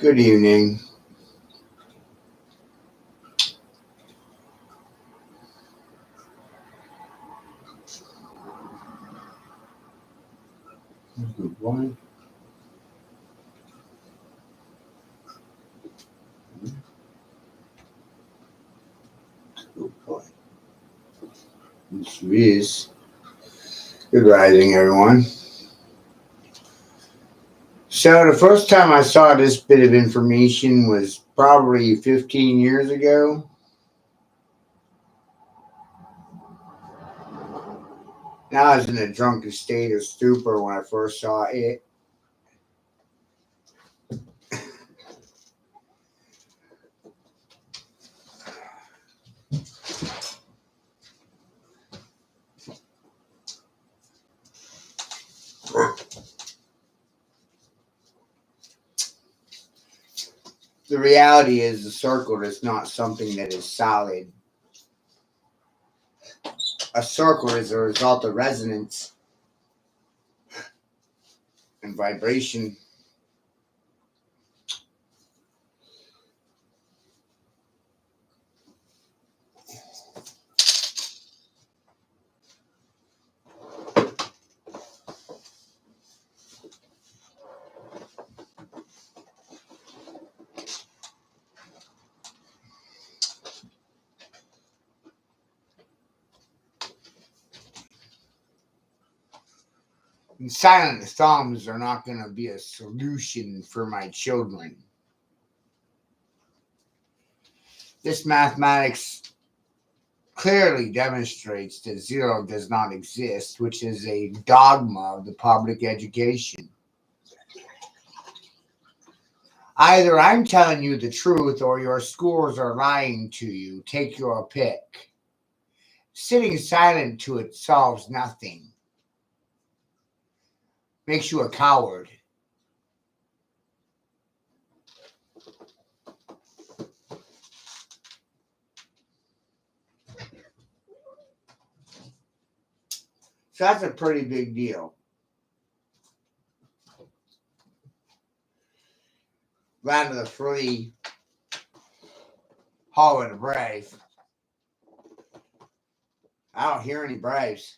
Good evening. Good boy. Good boy. This is good rising, everyone. So the first time I saw this bit of information was probably 15 years ago. Now I was in a drunken state of stupor when I first saw it. The reality is the circle is not something that is solid. A circle is a result of resonance and vibration. And silent thumbs are not going to be a solution for my children. This mathematics clearly demonstrates that zero does not exist, which is a dogma of the public education. Either I'm telling you the truth or your schools are lying to you. Take your pick. Sitting silent to it solves nothing. Makes you a coward. So that's a pretty big deal. Land of the free, hall of the brave. I don't hear any braves.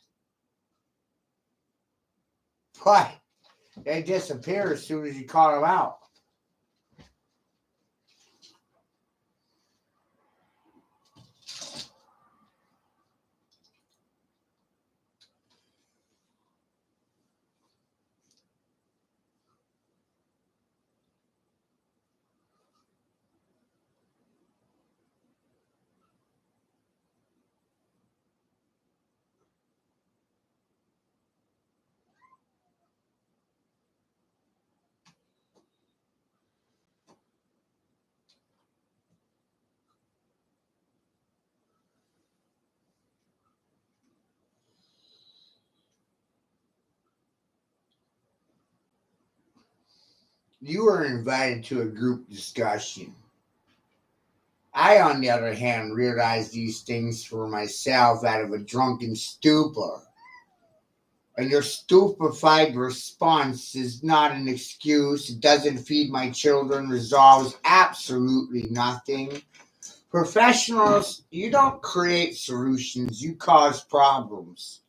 Why? They disappear as soon as you call them out. You were invited to a group discussion. I, on the other hand, realized these things for myself out of a drunken stupor. And your stupefied response is not an excuse. It doesn't feed my children, resolves absolutely nothing. Professionals, you don't create solutions, you cause problems.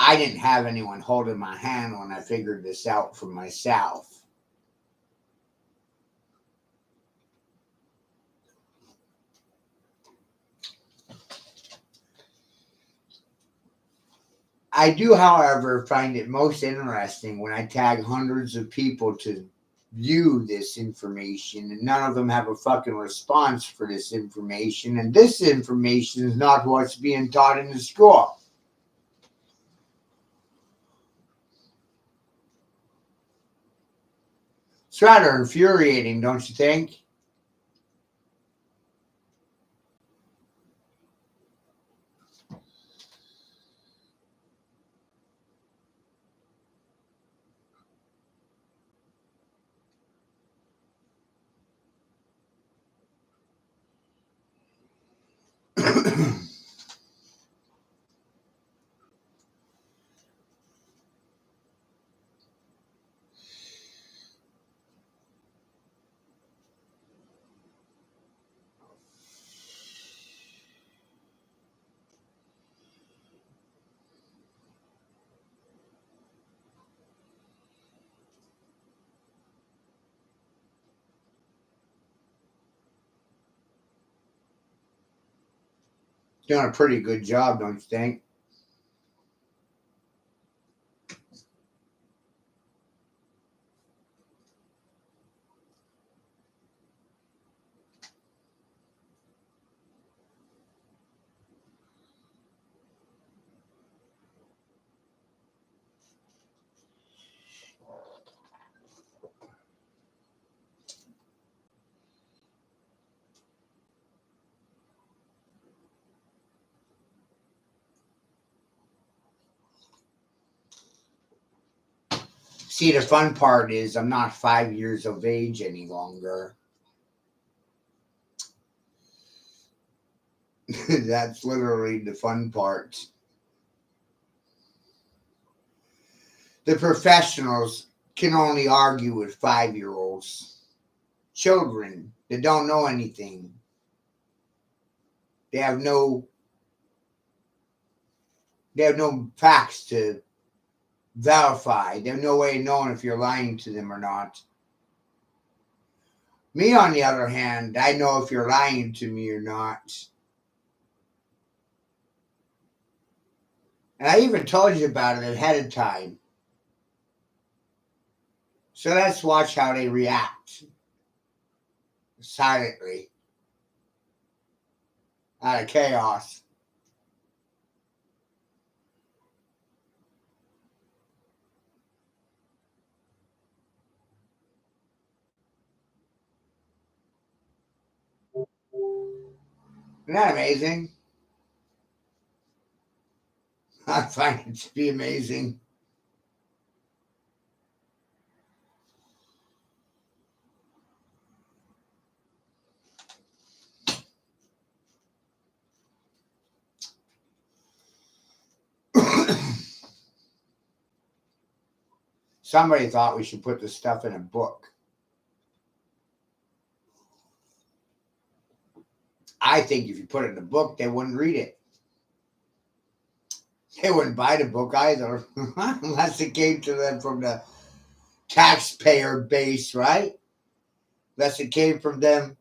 I didn't have anyone holding my hand when I figured this out for myself. I do, however, find it most interesting when I tag hundreds of people to view this information and none of them have a fucking response for this information. And this information is not what's being taught in the school. It's rather infuriating, don't you think? Doing a pretty good job, don't you think? See, the fun part is I'm not 5 years of age any longer. That's literally the fun part. The professionals can only argue with 5 year olds, children that don't know anything. They have no facts to verified. There's no way of knowing if you're lying to them or not. Me, on the other hand, I know if you're lying to me or not. And I even told you about it ahead of time. So let's watch how they react silently out of chaos. Isn't that amazing? I find it to be amazing. Somebody thought we should put this stuff in a book. I think if you put it in a book, they wouldn't read it. They wouldn't buy the book either, unless it came to them from the taxpayer base, right? Unless it came to them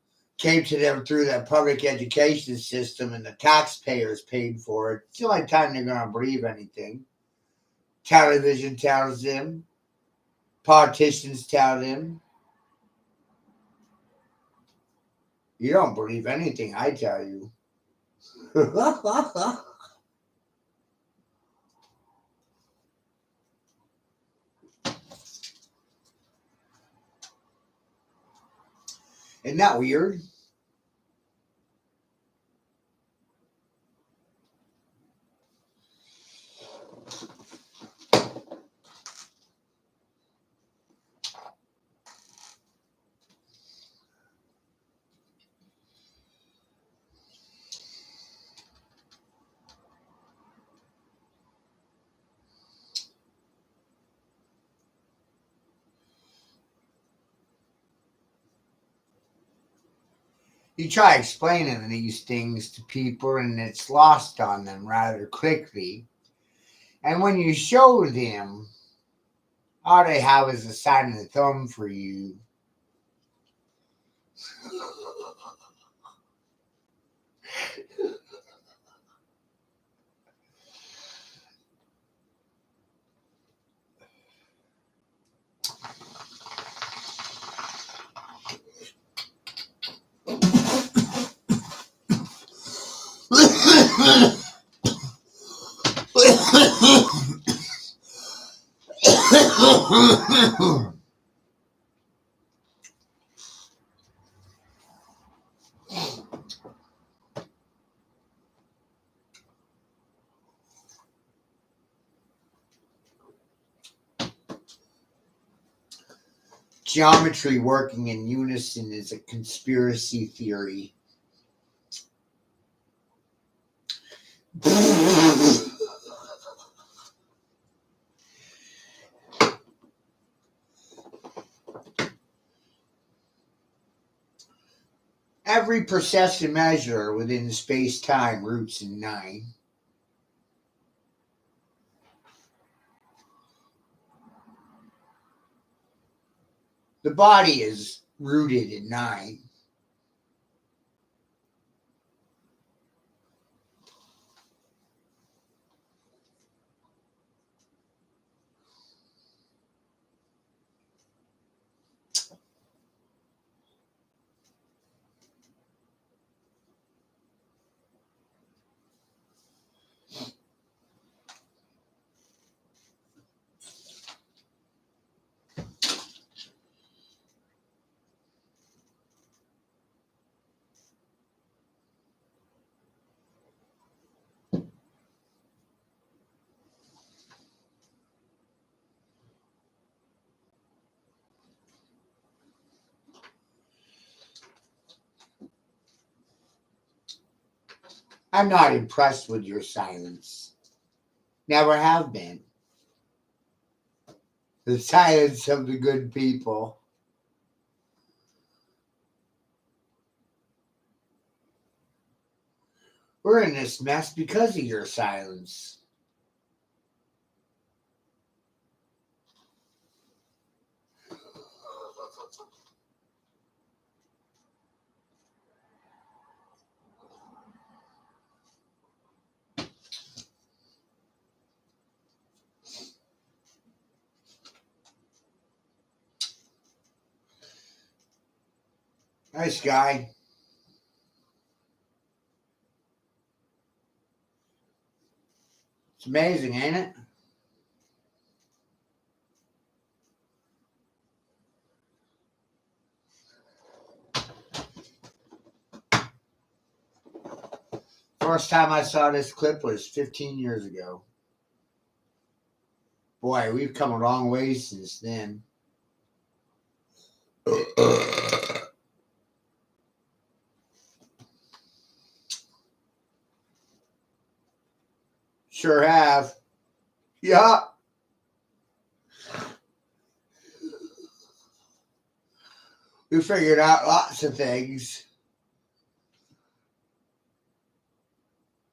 through the public education system and the taxpayers paid for it. It's the only time they're going to believe anything. Television tells them, politicians tell them. You don't believe anything I tell you. Isn't that weird? You try explaining these things to people and it's lost on them rather quickly. And when you show them, all they have is a sign of the thumb for you. Geometry working in unison is a conspiracy theory. Every precession measure within space-time roots in 9. The body is rooted in 9. I'm not impressed with your silence. Never have been. The silence of the good people. We're in this mess because of your silence. Nice guy. It's amazing, ain't it? First time I saw this clip was 15 years ago. Boy, we've come a long way since then. Sure have. Yeah. We figured out lots of things.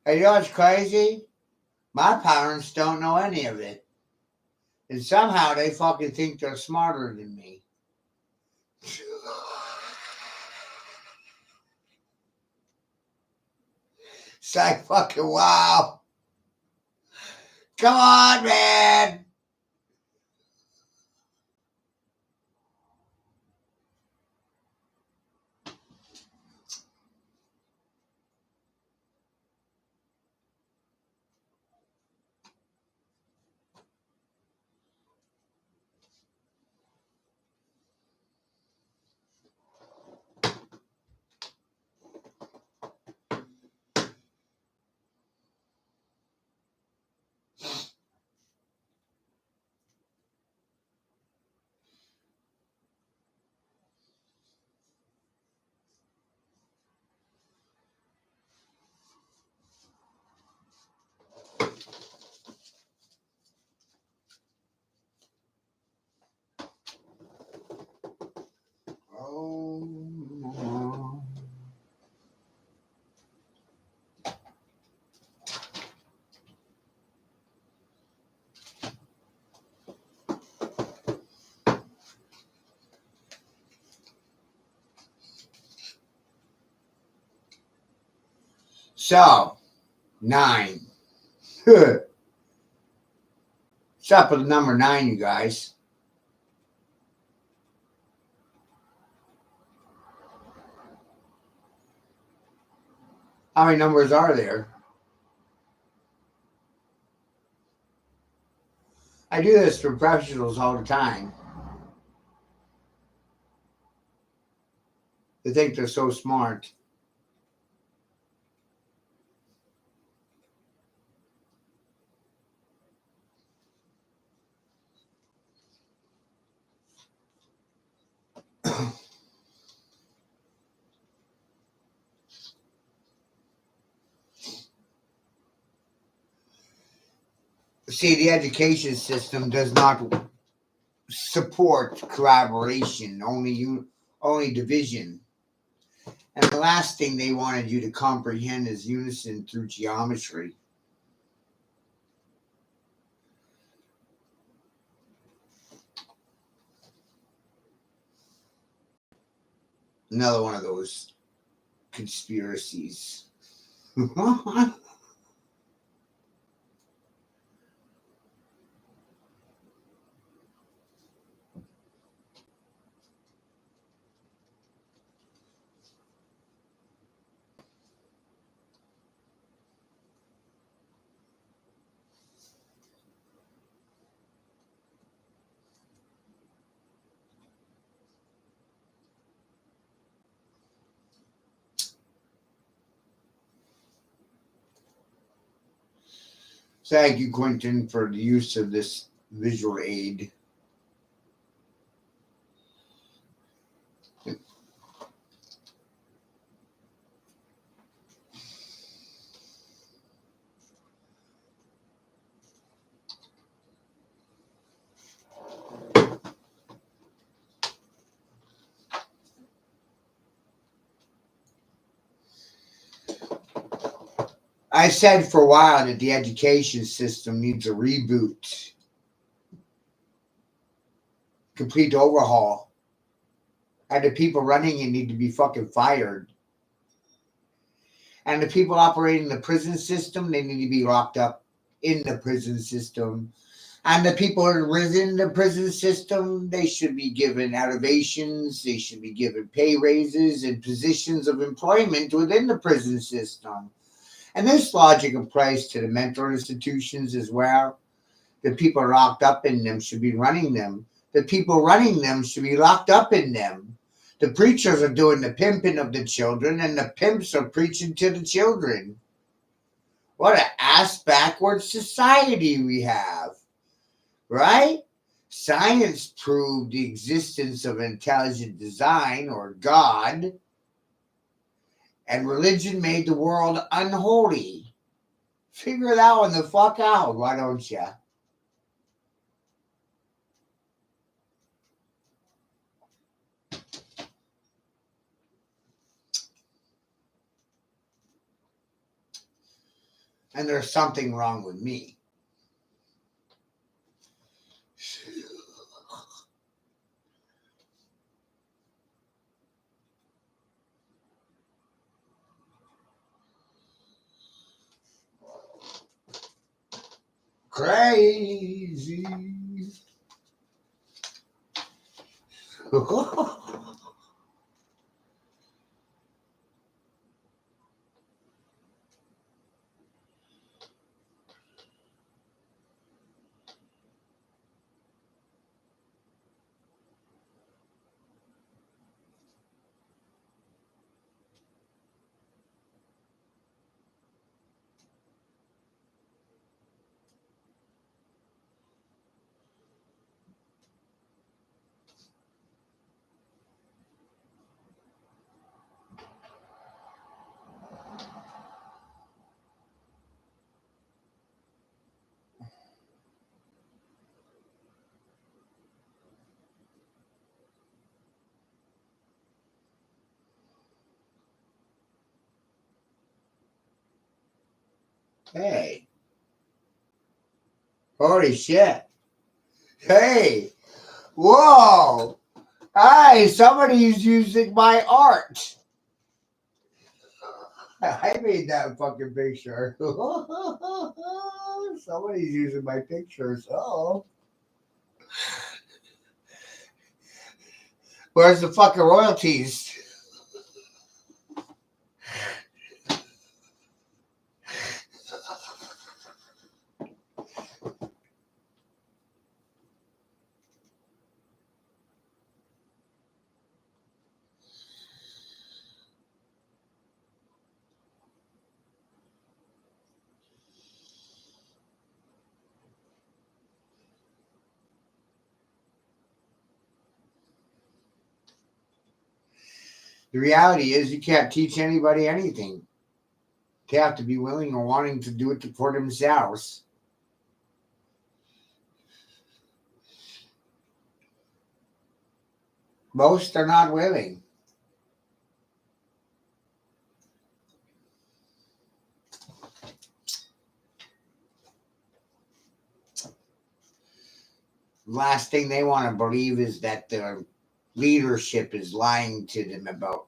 And you know what's crazy? My parents don't know any of it. And somehow they fucking think they're smarter than me. It's like fucking wow. Come on, man. Oh. So, 9. What's up with number 9, you guys? How many numbers are there? I do this for professionals all the time. They think they're so smart. See, the education system does not support collaboration, only division. And the last thing they wanted you to comprehend is unison through geometry. Another one of those conspiracies. Thank you, Quentin, for the use of this visual aid. I said for a while that the education system needs a reboot, complete overhaul. And the people running it need to be fucking fired. And the people operating the prison system, they need to be locked up in the prison system. And the people who are within the prison system, they should be given elevations, they should be given pay raises and positions of employment within the prison system. And this logic applies to the mental institutions as well. The people locked up in them should be running them. The people running them should be locked up in them. The preachers are doing the pimping of the children, and the pimps are preaching to the children. What an ass backwards society we have, right? Science proved the existence of intelligent design or God, and religion made the world unholy. Figure that one the fuck out, why don't you? And there's something wrong with me. Crazy. Hey. Holy shit. Hey. Whoa. Hey, somebody's using my art. I made that fucking picture. Somebody's using my pictures. Oh. Where's the fucking royalties? The reality is you can't teach anybody anything. They have to be willing or wanting to do it for themselves. Most are not willing. The last thing they want to believe is that their leadership is lying to them about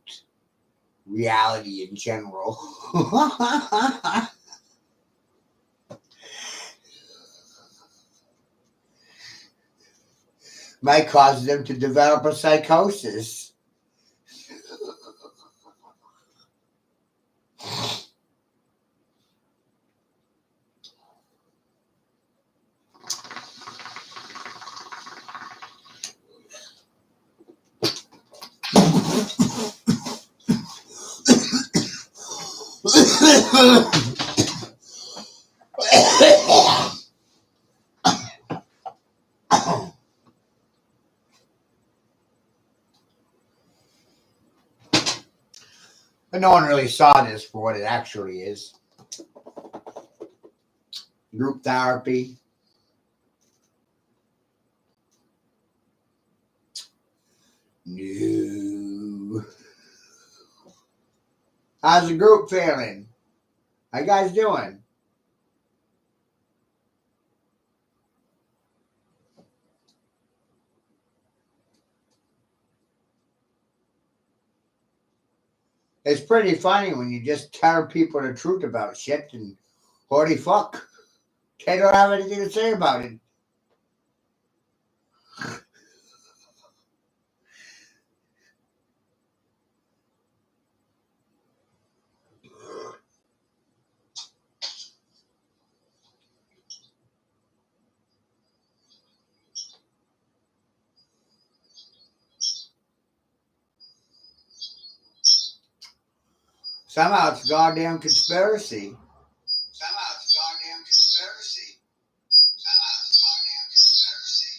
reality in general. Might cause them to develop a psychosis. But no one really saw this for what it actually is. Group therapy. No. How's the group feeling? How you guys doing? It's pretty funny when you just tell people the truth about shit and holy fuck. They don't have anything to say about it. Somehow it's a goddamn conspiracy. Somehow it's a goddamn conspiracy. Somehow it's a goddamn conspiracy.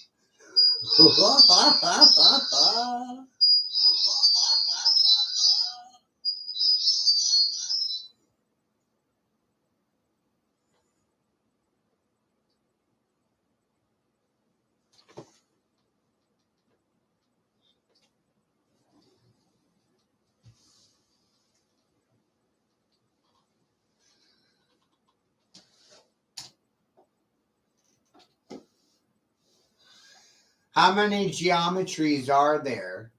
How many geometries are there?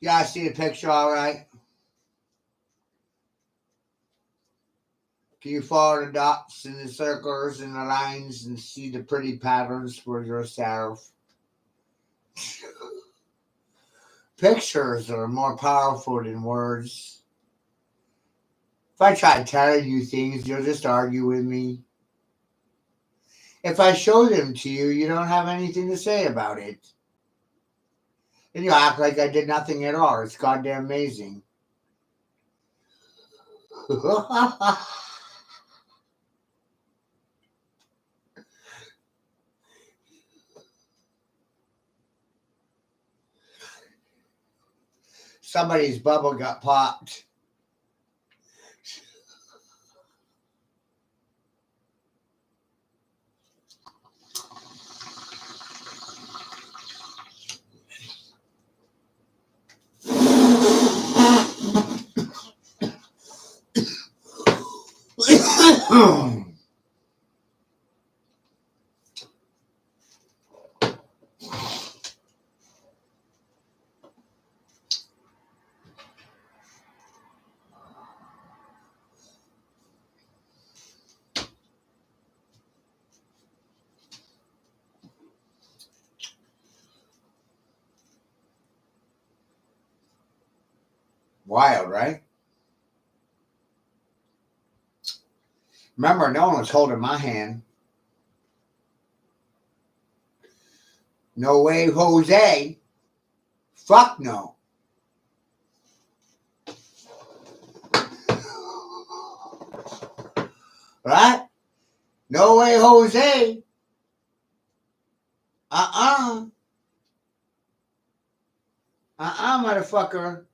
You guys see the picture all right? Can you follow the dots and the circles and the lines and see the pretty patterns for yourself? Pictures are more powerful than words. If I try telling you things, you'll just argue with me. If I show them to you, you don't have anything to say about it. And you act like I did nothing at all. It's goddamn amazing. Somebody's bubble got popped. Wild, right? Remember, no one was holding my hand. No way, Jose. Fuck no. Right? No way, Jose. Motherfucker.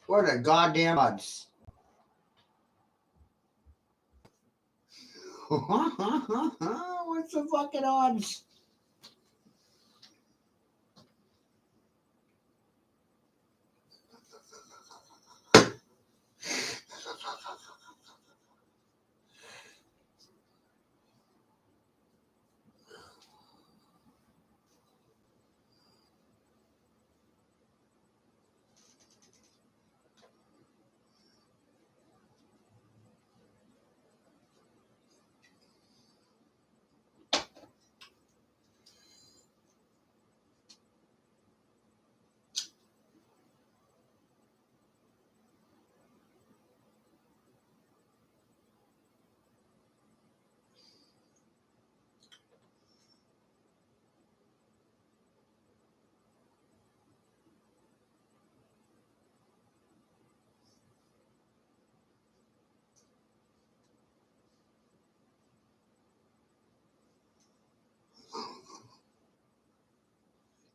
What are the goddamn odds? What's the fucking odds?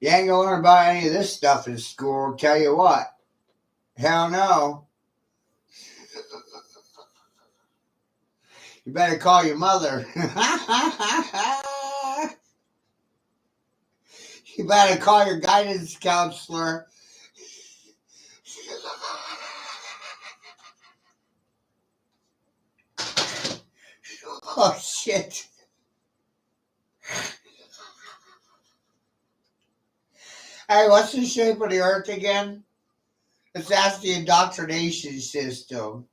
You ain't gonna learn about any of this stuff in school, I'll tell you what. Hell no. You better call your mother. You better call your guidance counselor. Oh shit. Hey, what's the shape of the earth again? That's the indoctrination system.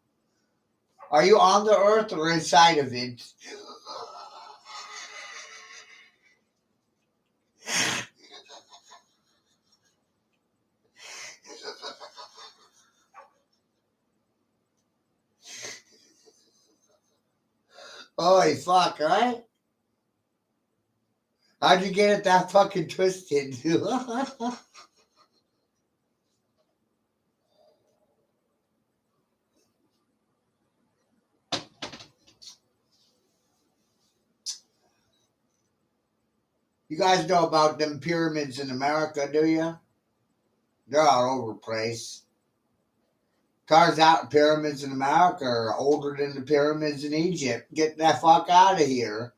Are you on the earth or inside of it? Holy fuck, right? How'd you get it that fucking twisted? You guys know about them pyramids in America, do you? They're all over the place. Turns out pyramids in America are older than the pyramids in Egypt. Get that fuck out of here.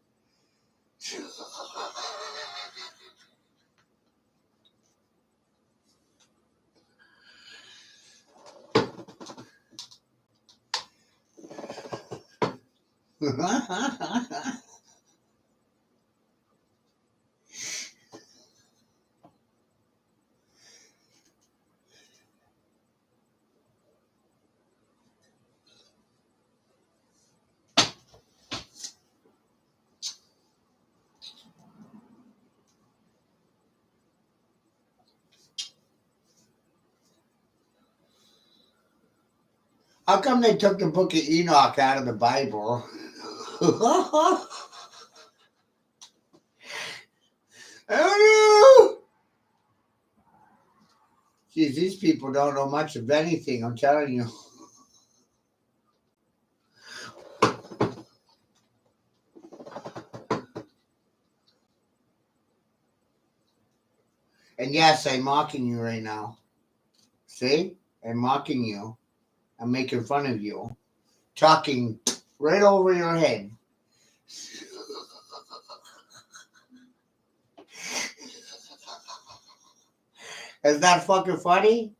How come they took the book of Enoch out of the Bible? I don't know. Geez, these people don't know much of anything, I'm telling you. And yes, I'm mocking you right now. See? I'm mocking you. I'm making fun of you. Talking right over your head. Is that fucking funny?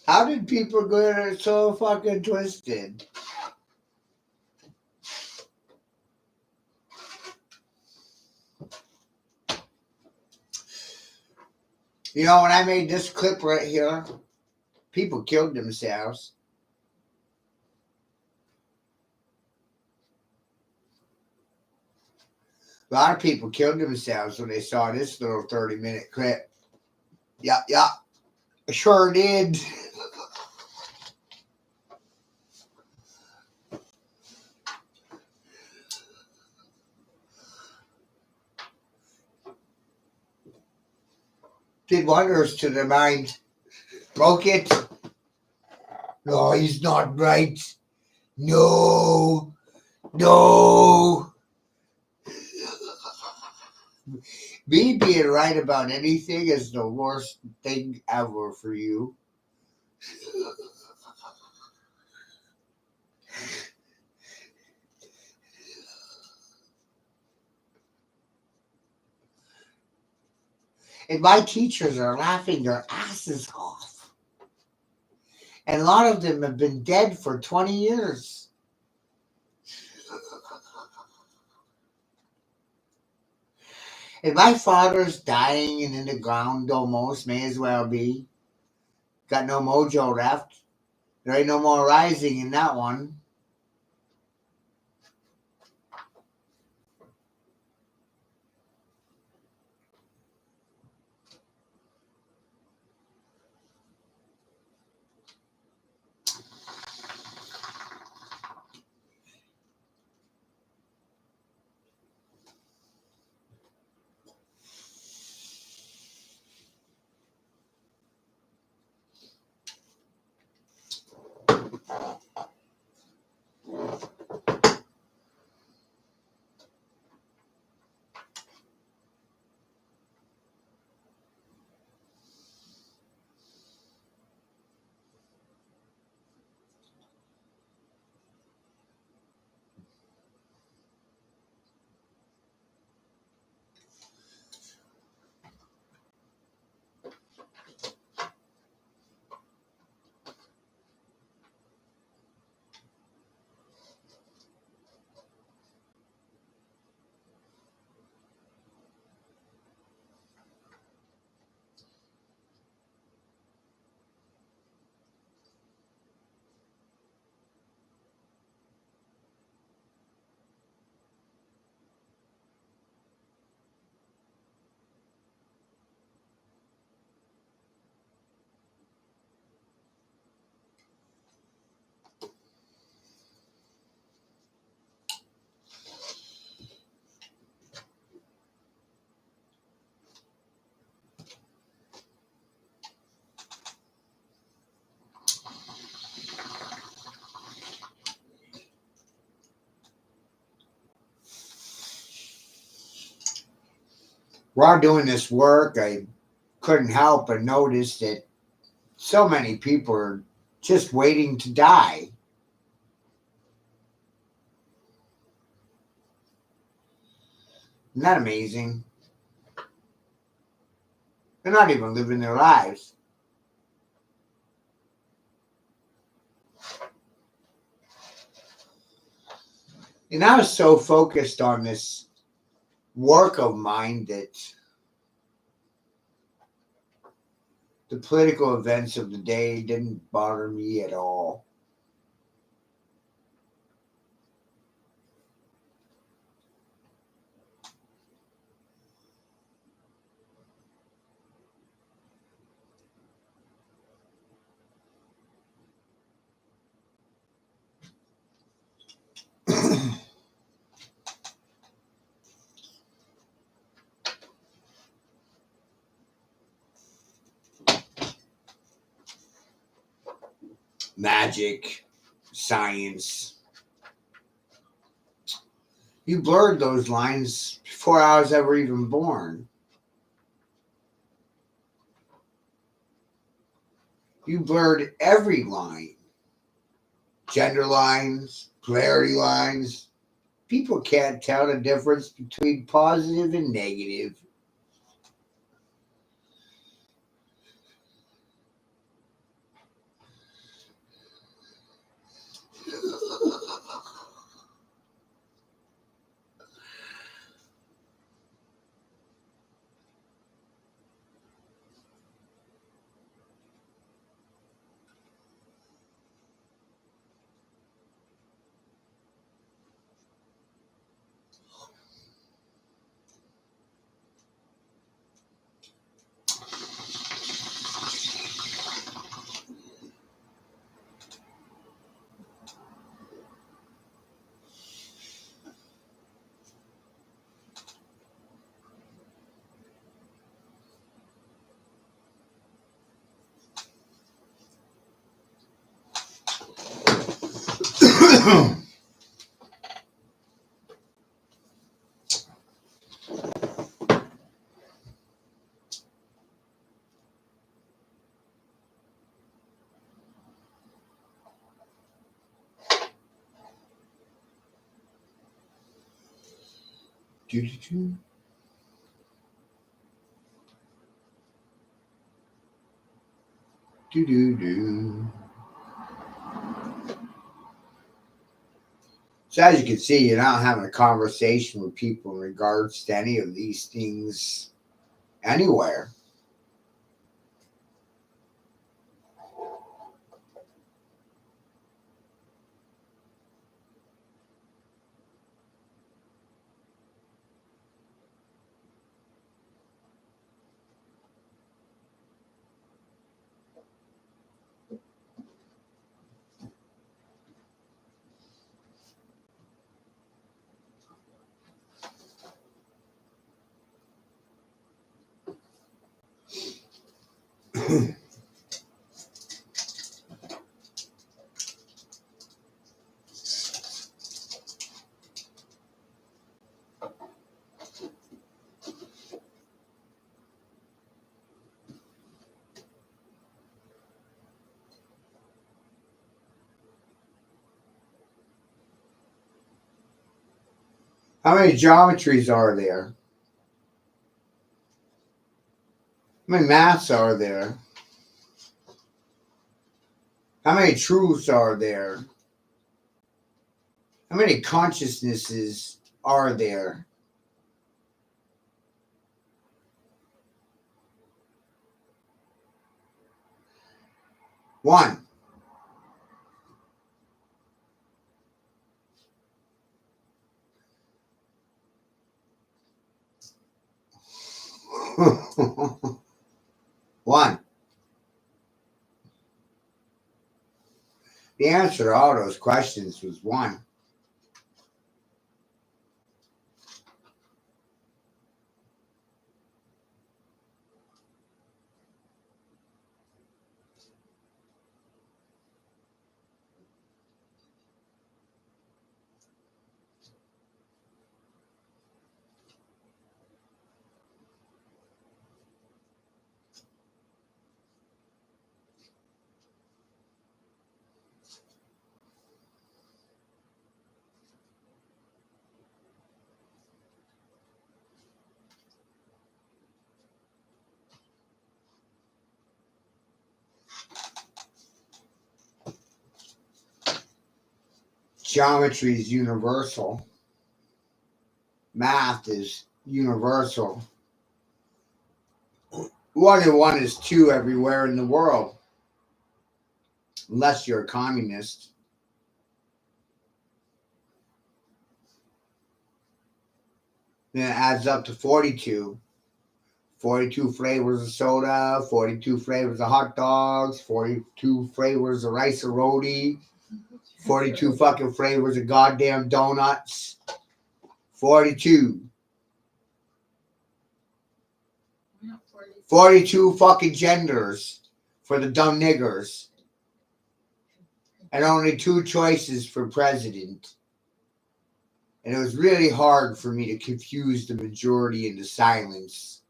How did people get it so fucking twisted? You know, when I made this clip right here, people killed themselves. A lot of people killed themselves when they saw this little 30-minute clip. Yeah, yeah, I sure did. Did wonders to their mind. Broke it. No, he's not right. No, no. Me being right about anything is the worst thing ever for you. And my teachers are laughing their asses off. And a lot of them have been dead for 20 years. And my father's dying and in the ground almost, may as well be. Got no mojo left. There ain't no more rising in that one. While doing this work, I couldn't help but notice that so many people are just waiting to die. Isn't that amazing? They're not even living their lives. And I was so focused on this work of mine that the political events of the day didn't bother me at all. Magic, science. You blurred those lines before I was ever even born. You blurred every line. Gender lines, polarity lines. People can't tell the difference between positive and negative. Do, do, do. Do, do, do. So as you can see, you're not having a conversation with people in regards to any of these things anywhere. How many geometries are there? How many maths are there? How many truths are there? How many consciousnesses are there? One. One. The answer to all those questions was one. Geometry is universal. Math is universal. 1 and 1 is 2 everywhere in the world, unless you're a communist. Then it adds up to 42. 42 flavors of soda, 42 flavors of hot dogs, 42 flavors of rice and roti, 42 fucking flavors of goddamn donuts. 42. 42 fucking genders for the dumb niggers. And only 2 choices for president. And it was really hard for me to confuse the majority into silence.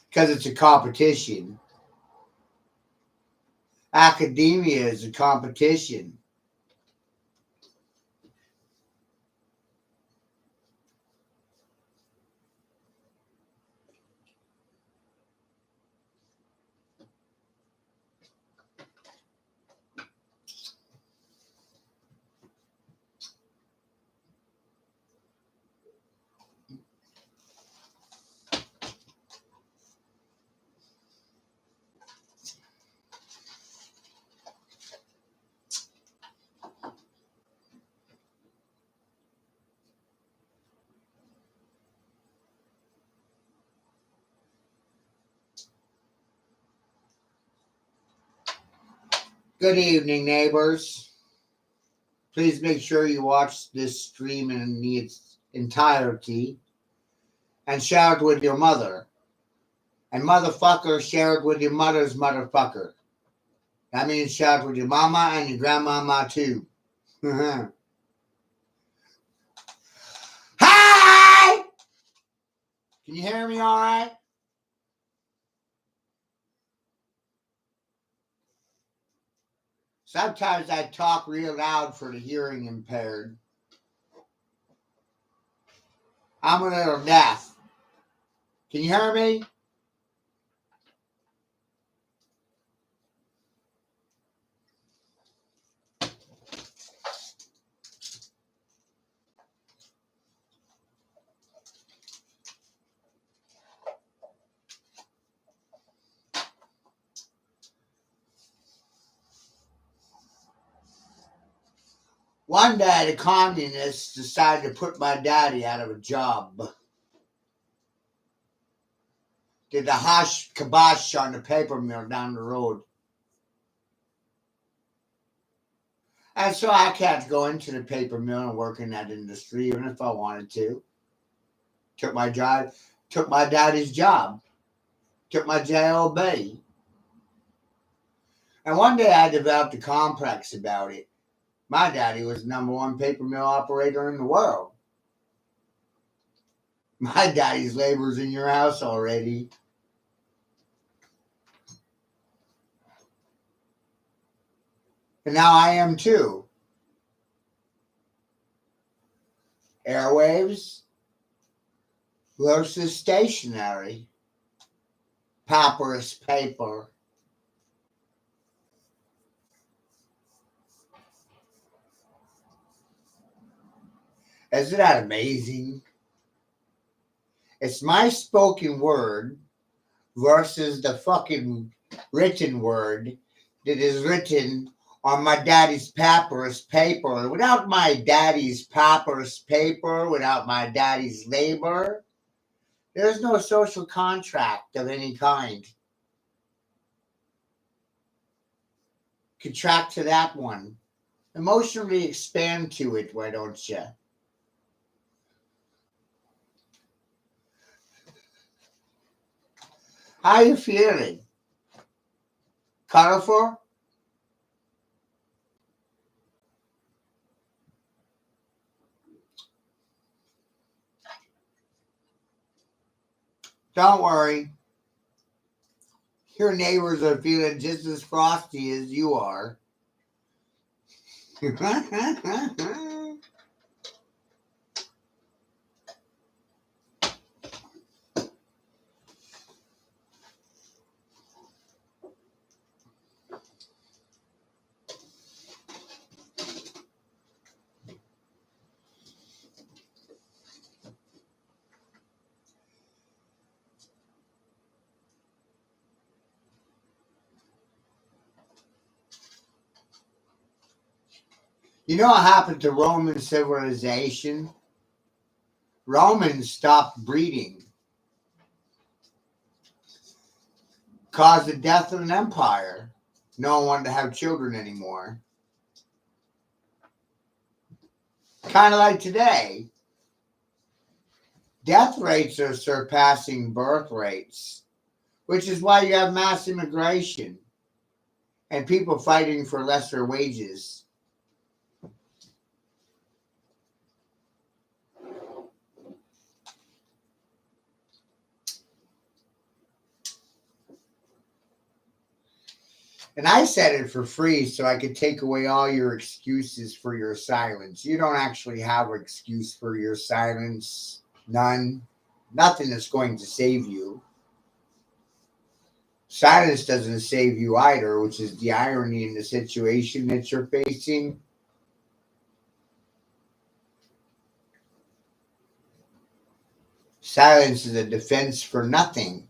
Because it's a competition. Academia is a competition. Good evening, neighbors. Please make sure you watch this stream in its entirety and share it with your mother. And motherfucker, share it with your mother's motherfucker. That means share it with your mama and your grandmama too. Hi! Can you hear me all right? Sometimes I talk real loud for the hearing impaired. I'm a little deaf. Can you hear me? One day, the communists decided to put my daddy out of a job. Did the hush kibosh on the paper mill down the road. And so I can't go into the paper mill and work in that industry even if I wanted to. Took my daddy's job. Took my job. And one day I developed a complex about it. My daddy was the #1 paper mill operator in the world. My daddy's labor's in your house already. And now I am too. Airwaves versus stationary. Papyrus paper. Isn't that amazing? It's my spoken word versus the fucking written word that is written on my daddy's papyrus paper. Without my daddy's papyrus paper, without my daddy's labor, there's no social contract of any kind. Contract to that one. Emotionally expand to it, why don't you? How you feeling? Colorful? Don't worry. Your neighbors are feeling just as frosty as you are. You know what happened to Roman civilization? Romans stopped breeding, caused the death of an empire. No one wanted to have children anymore. Kind of like today. Death rates are surpassing birth rates, which is why you have mass immigration and people fighting for lesser wages. And I said it for free so I could take away all your excuses for your silence. You don't actually have an excuse for your silence. None. Nothing that's going to save you. Silence doesn't save you either, which is the irony in the situation that you're facing. Silence is a defense for nothing.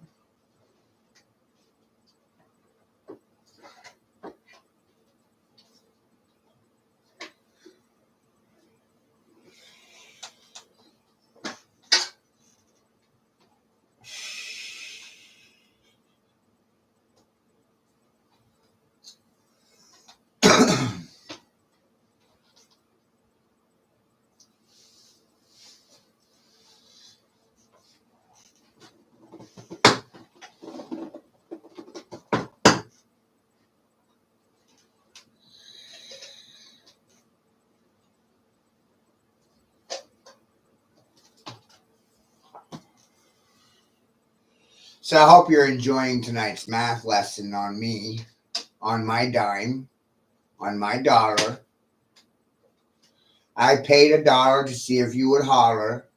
So I hope you're enjoying tonight's math lesson on me, on my dime, on my dollar. I paid $1 to see if you would holler.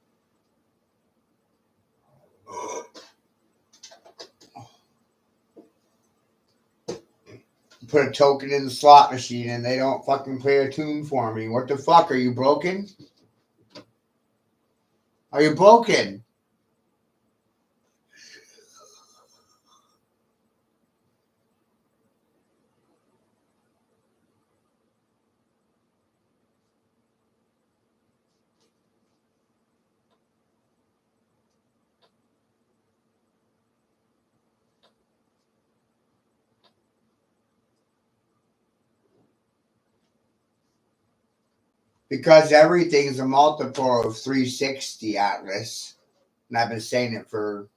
Put a token in the slot machine and they don't fucking play a tune for me. What the fuck? Are you broken? Are you broken? Because everything's a multiple of 360, Atlas. And I've been saying it for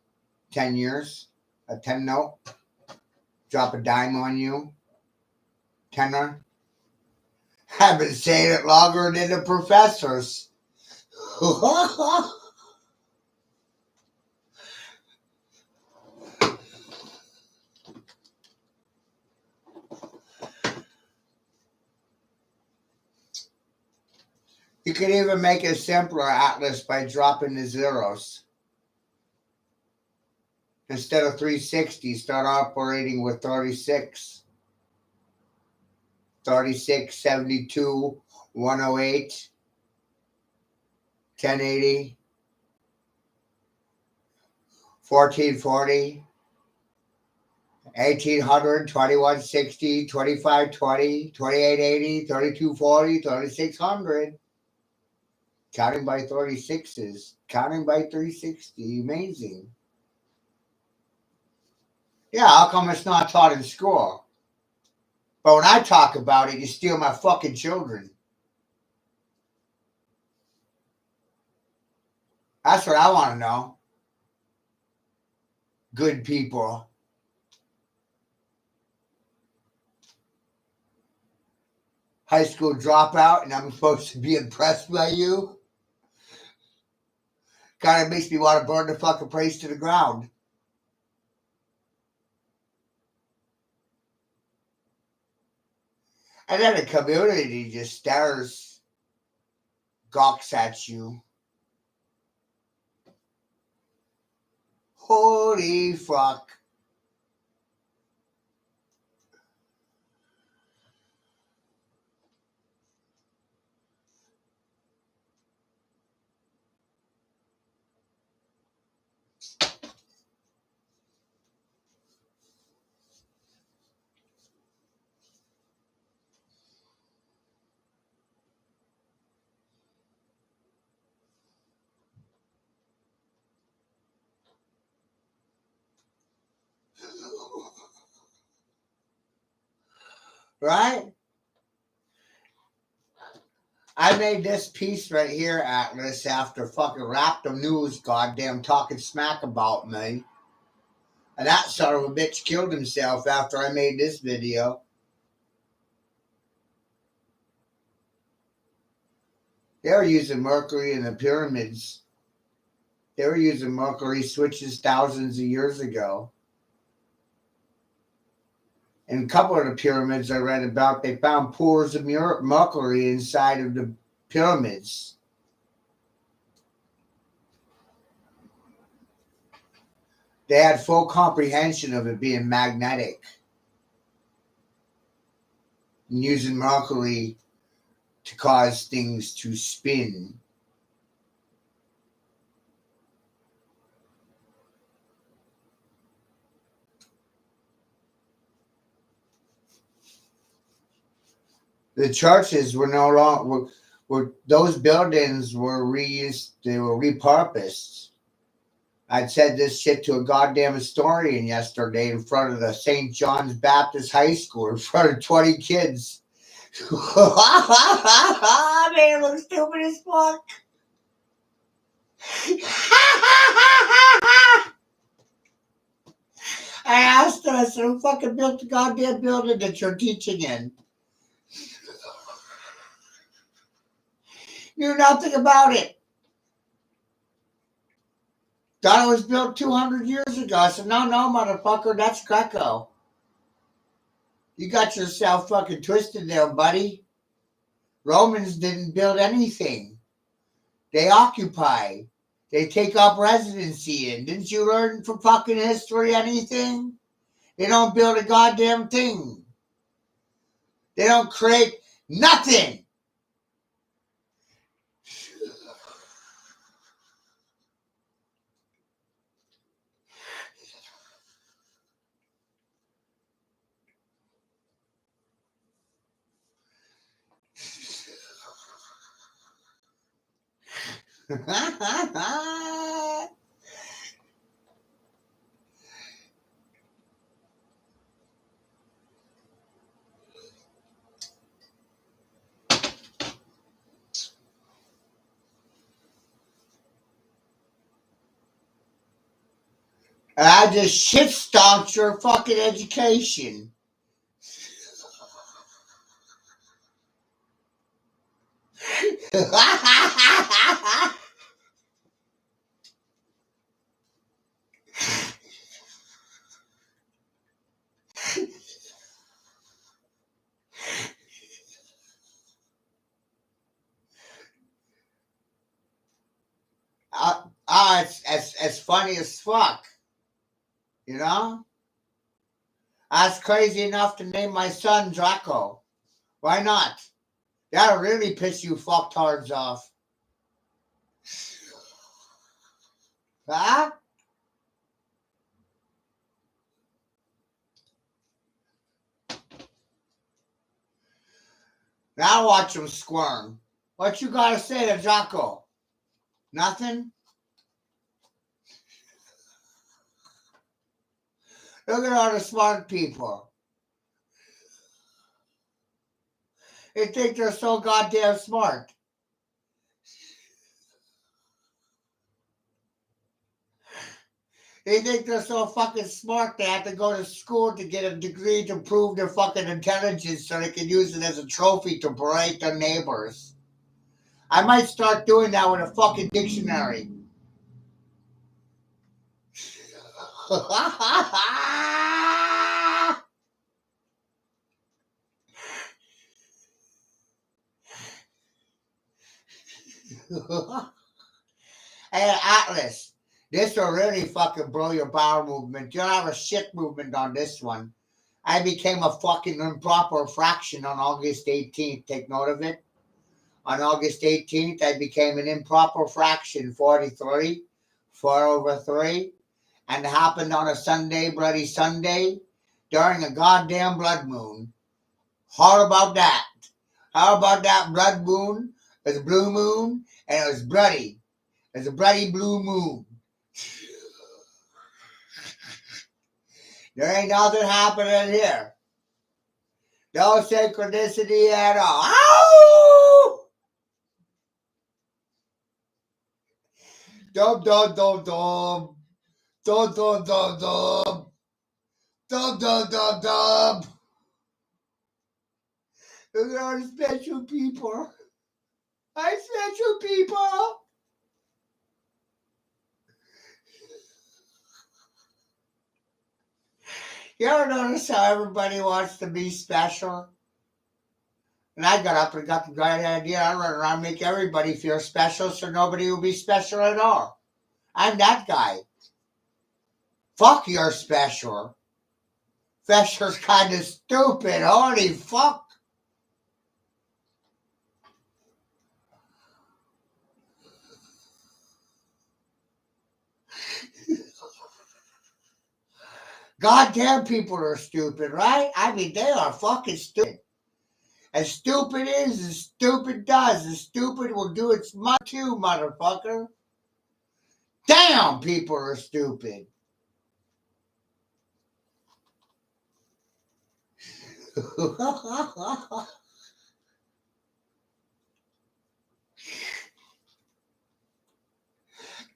10 years. A 10 note. Drop a dime on you. Tenner. I've been saying it longer than the professors. You can even make it simpler, Atlas, by dropping the zeros. Instead of 360, start operating with 36. 36, 72, 108, 1080, 1440, 1800, 2160, 2520, 2880, 3240, 3600. Counting by 36s. Counting by 360. Amazing. Yeah, how come it's not taught in school? But when I talk about it, you steal my fucking children. That's what I want to know. Good people. High school dropout, and I'm supposed to be impressed by you? Kind of makes me want to burn the fucking place to the ground. And then the community just stares, gawks at you. Holy fuck. Right? I made this piece right here, Atlas, after fucking Raptor News goddamn talking smack about me. And that son of a bitch killed himself after I made this video. They were using mercury in the pyramids. They were using mercury switches thousands of years ago. In a couple of the pyramids I read about, they found pores of mercury inside of the pyramids. They had full comprehension of it being magnetic and using mercury to cause things to spin. The churches were no longer were those buildings were reused. They were repurposed. I'd said this shit to a goddamn historian yesterday in front of the St. John's Baptist High School in front of 20 kids. Man, it looks stupid as fuck. I asked her, I said, who fucking built the goddamn building that you're teaching in? Knew nothing about it. Thought it was built 200 years ago. I said, no, motherfucker, that's Greco. You got yourself fucking twisted there, buddy. Romans didn't build anything. They occupy. They take up residency in. Didn't you learn from fucking history anything? They don't build a goddamn thing. They don't create nothing. I just shit stomped your fucking education. It's funny as fuck. You know? I was crazy enough to name my son Draco. Why not? That'll really piss you fucktards off. Huh? Now watch him squirm. What you gotta say to Draco? Nothing? Look at all the smart people. They think they're so goddamn smart. They think they're so fucking smart they have to go to school to get a degree to prove their fucking intelligence so they can use it as a trophy to berate their neighbors. I might start doing that with a fucking dictionary. Hey, Atlas, this will really fucking blow your bowel movement. You'll have a shit movement on this one. I became a fucking improper fraction on August 18th. Take note of it. On August 18th, I became an improper fraction, 43, 4 over 3, and it happened on a Sunday, bloody Sunday, during a goddamn blood moon. How about that? How about that blood moon? It was a blue moon, and it was bloody. It was a bloody blue moon. There ain't nothing happening here. No synchronicity at all. Ow! Dum dum dum dum. Dum dum dum dum. Dum dum dum dum. Look at all the special people. Hi, special people. You ever notice how everybody wants to be special? And I got up and got the great idea. I run around and make everybody feel special so nobody will be special at all. I'm that guy. Fuck you're special. Special's kind of stupid. Holy fuck. Goddamn people are stupid, right? I mean, they are fucking stupid. As stupid is, as stupid does. As stupid will do its too, motherfucker. Damn, people are stupid.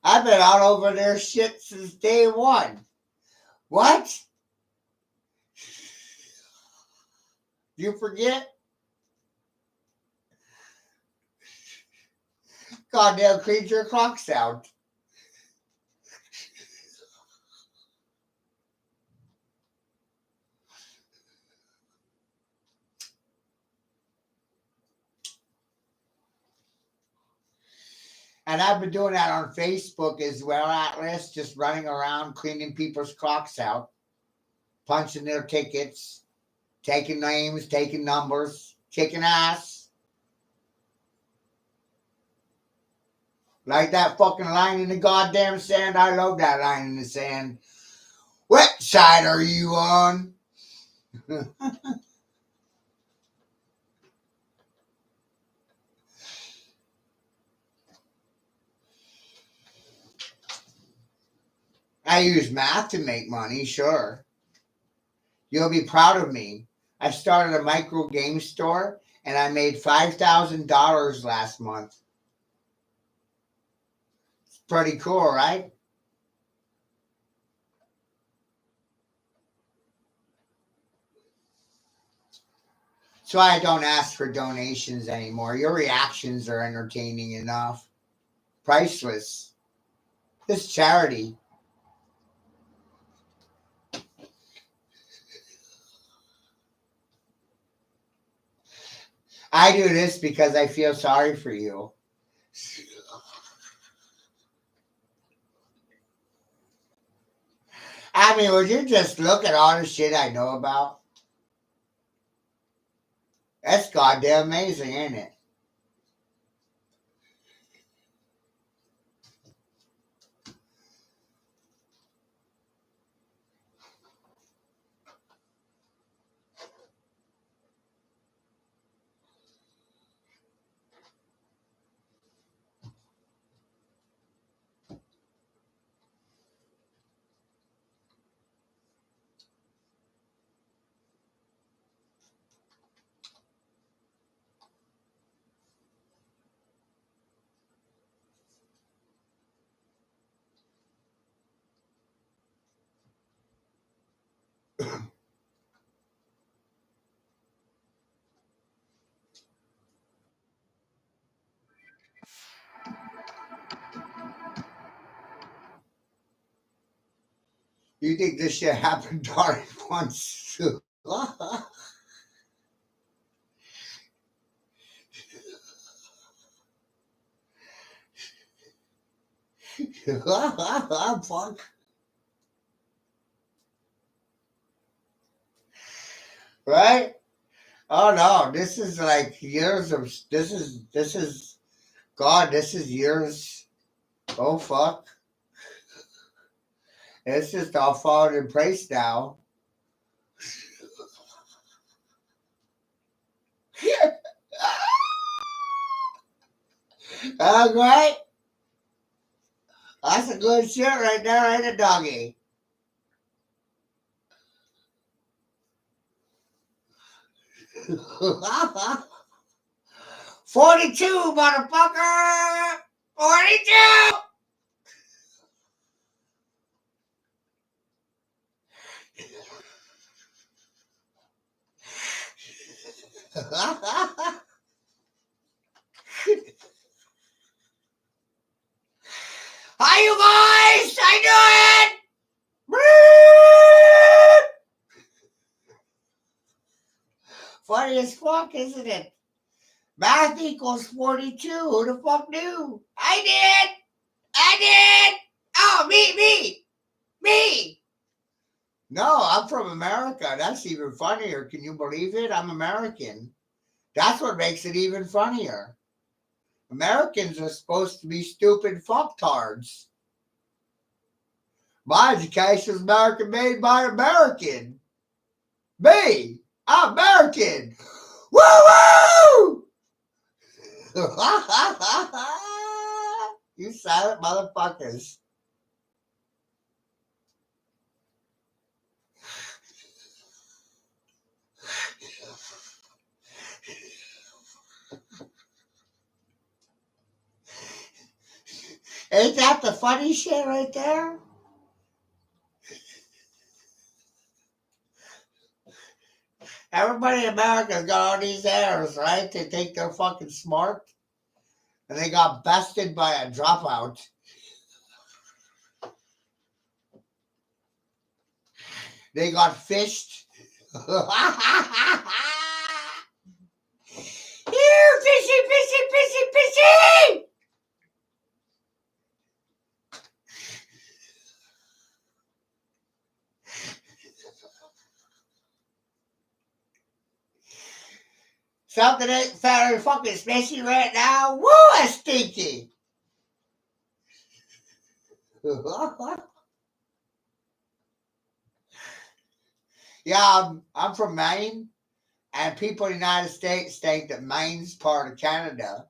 I've been out over their shit since day one. What? You forget? Goddamn cleans your clocks out. And I've been doing that on Facebook as well, Atlas, just running around cleaning people's clocks out, punching their tickets, taking names, taking numbers, kicking ass. Like that fucking line in the goddamn sand. I love that line in the sand. What side are you on? I use math to make money, sure. You'll be proud of me. I started a micro game store and I made $5,000 last month. It's pretty cool, right? So I don't ask for donations anymore. Your reactions are entertaining enough. Priceless. This charity. I do this because I feel sorry for you. I mean, would you just look at all the shit I know about? That's goddamn amazing, ain't it? You think this shit happened already once? Fuck. Right? Oh no, this is like years of this is God, this is years. Oh fuck. It's just all falling in place now. All right. That's a good shit right there, ain't it, doggy? 42, motherfucker! 42! Hi, you guys! I do it! Funny as fuck, isn't it? Math equals 42. Who the fuck knew? I did! I did! Oh, me! No, I'm from America. That's even funnier. Can you believe it? I'm American. That's what makes it even funnier. Americans are supposed to be stupid fucktards. My education is American made by American. Me! I'm American! Woo woo! You silent motherfuckers. Ain't that the funny shit right there? Everybody in America's got all these errors, right? They think they're fucking smart. And they got bested by a dropout. They got fished. You fishy! Something ain't very fucking fishy right now. Woo, it's stinky. Yeah, I'm from Maine, and people in the United States think that Maine's part of Canada.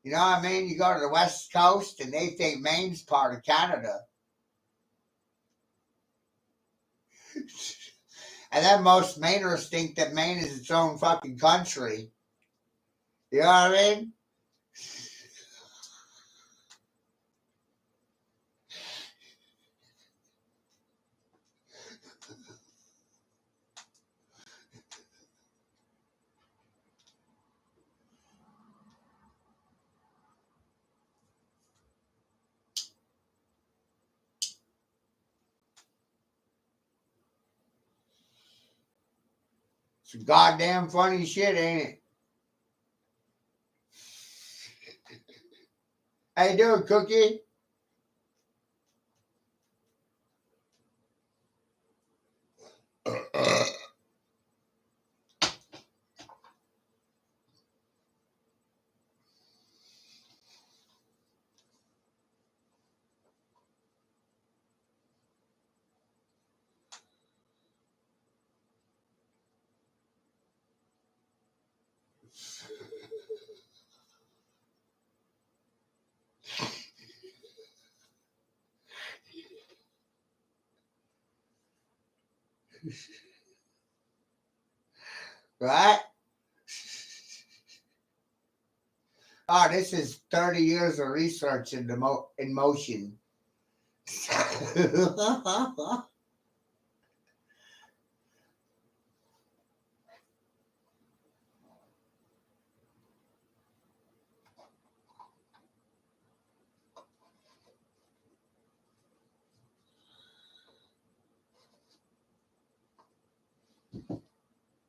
You know what I mean? You go to the West Coast, and they think Maine's part of Canada. And then most Mainers think that Maine is its own fucking country. You know what I mean? It's goddamn funny shit, ain't it? How you doing, Cookie? Right? Oh, this is 30 years of research in motion.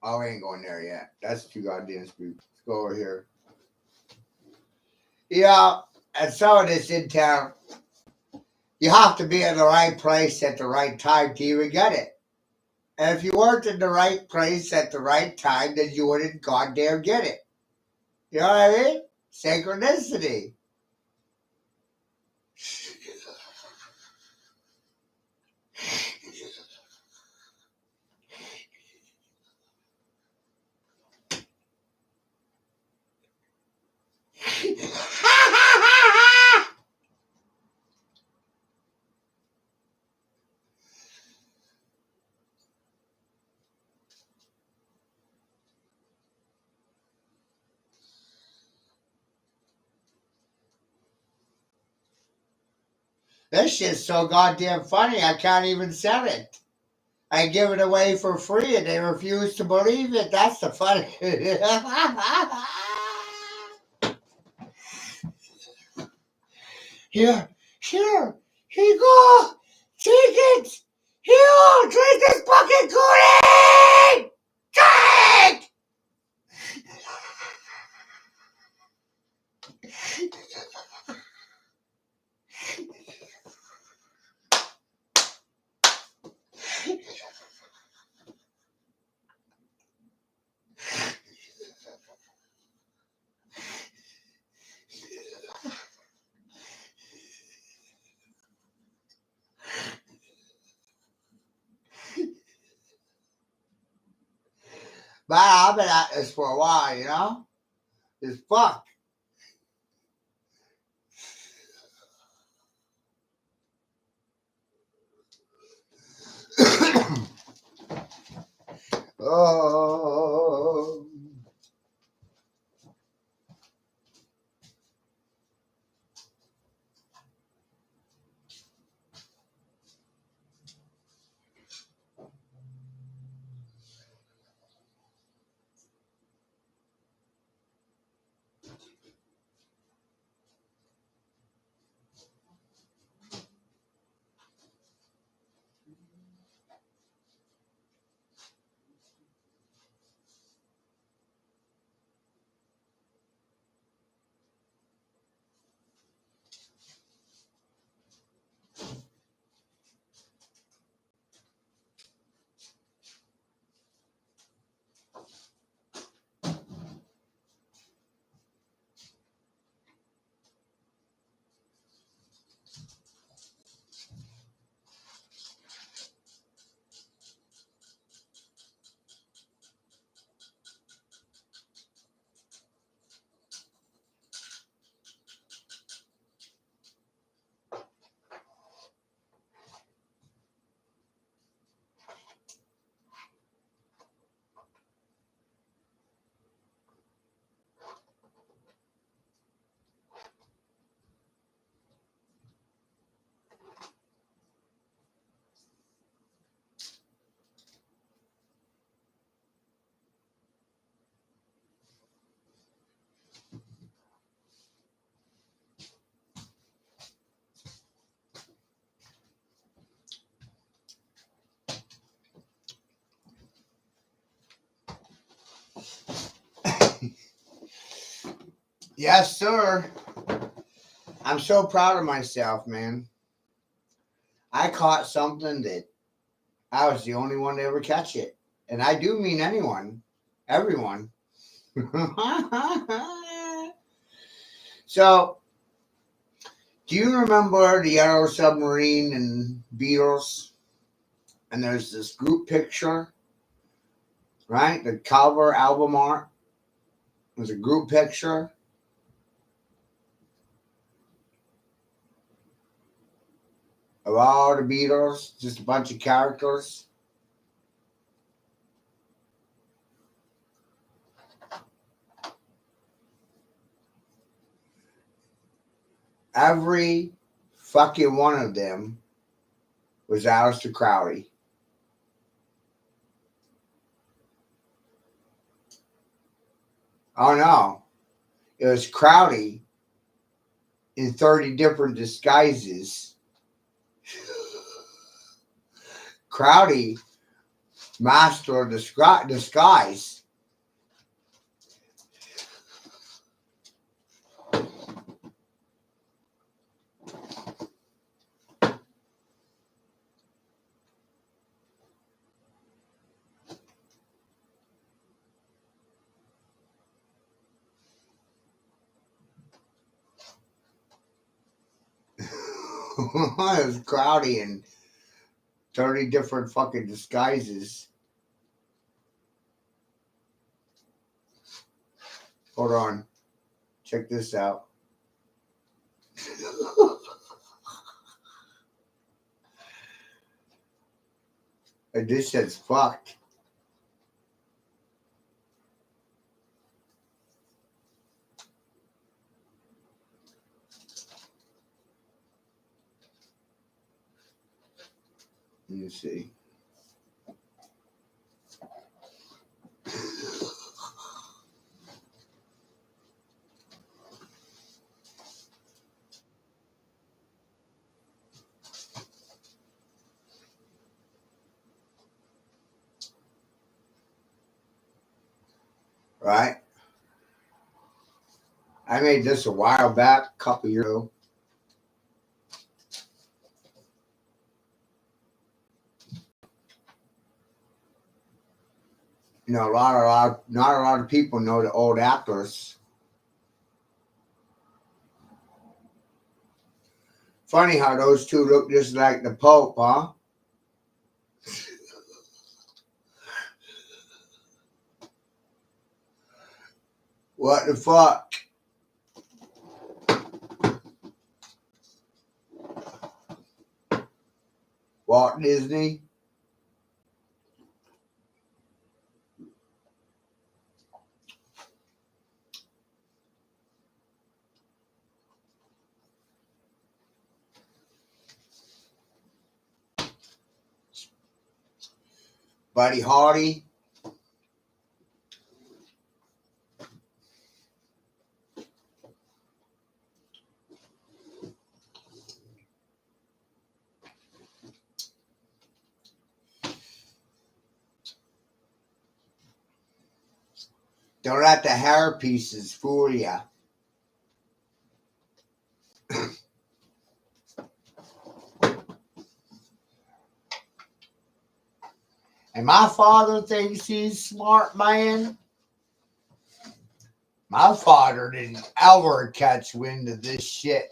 Oh, we ain't going there yet. That's too goddamn spooky. Let's go over here. Yeah, and some of this in town, you have to be in the right place at the right time to even get it. And if you weren't in the right place at the right time, then you wouldn't goddamn get it. You know what I mean? Synchronicity. This shit's so goddamn funny, I can't even sell it. I give it away for free and they refuse to believe it. That's the funny. Here, here, here you go. Take it. Here, drink this fucking Kool-Aid. Drink. But I've been at this for a while, you know? It's fuck. Oh. Yes, sir. I'm so proud of myself, man. I caught something that I was the only one to ever catch it. And I do mean anyone, everyone. So, do you remember the Yellow Submarine and Beatles? And there's this group picture, right? The cover album art was a group picture of all the Beatles, just a bunch of characters. Every fucking one of them was Aleister Crowley. Oh no, it was Crowley in 30 different disguises. Crowley, master of disguise. It was Crowley in 30 different fucking disguises. Hold on. Check this out. And this shit's fucked. Let me see. Right? I made this a while back, a couple years ago. You know, not a lot of people know the old actress. Funny how those two look just like the Pope, huh? What the fuck? Walt Disney? Buddy Hardy? Don't let the hair pieces fool ya. And my father thinks he's smart, man. My father didn't ever catch wind of this shit.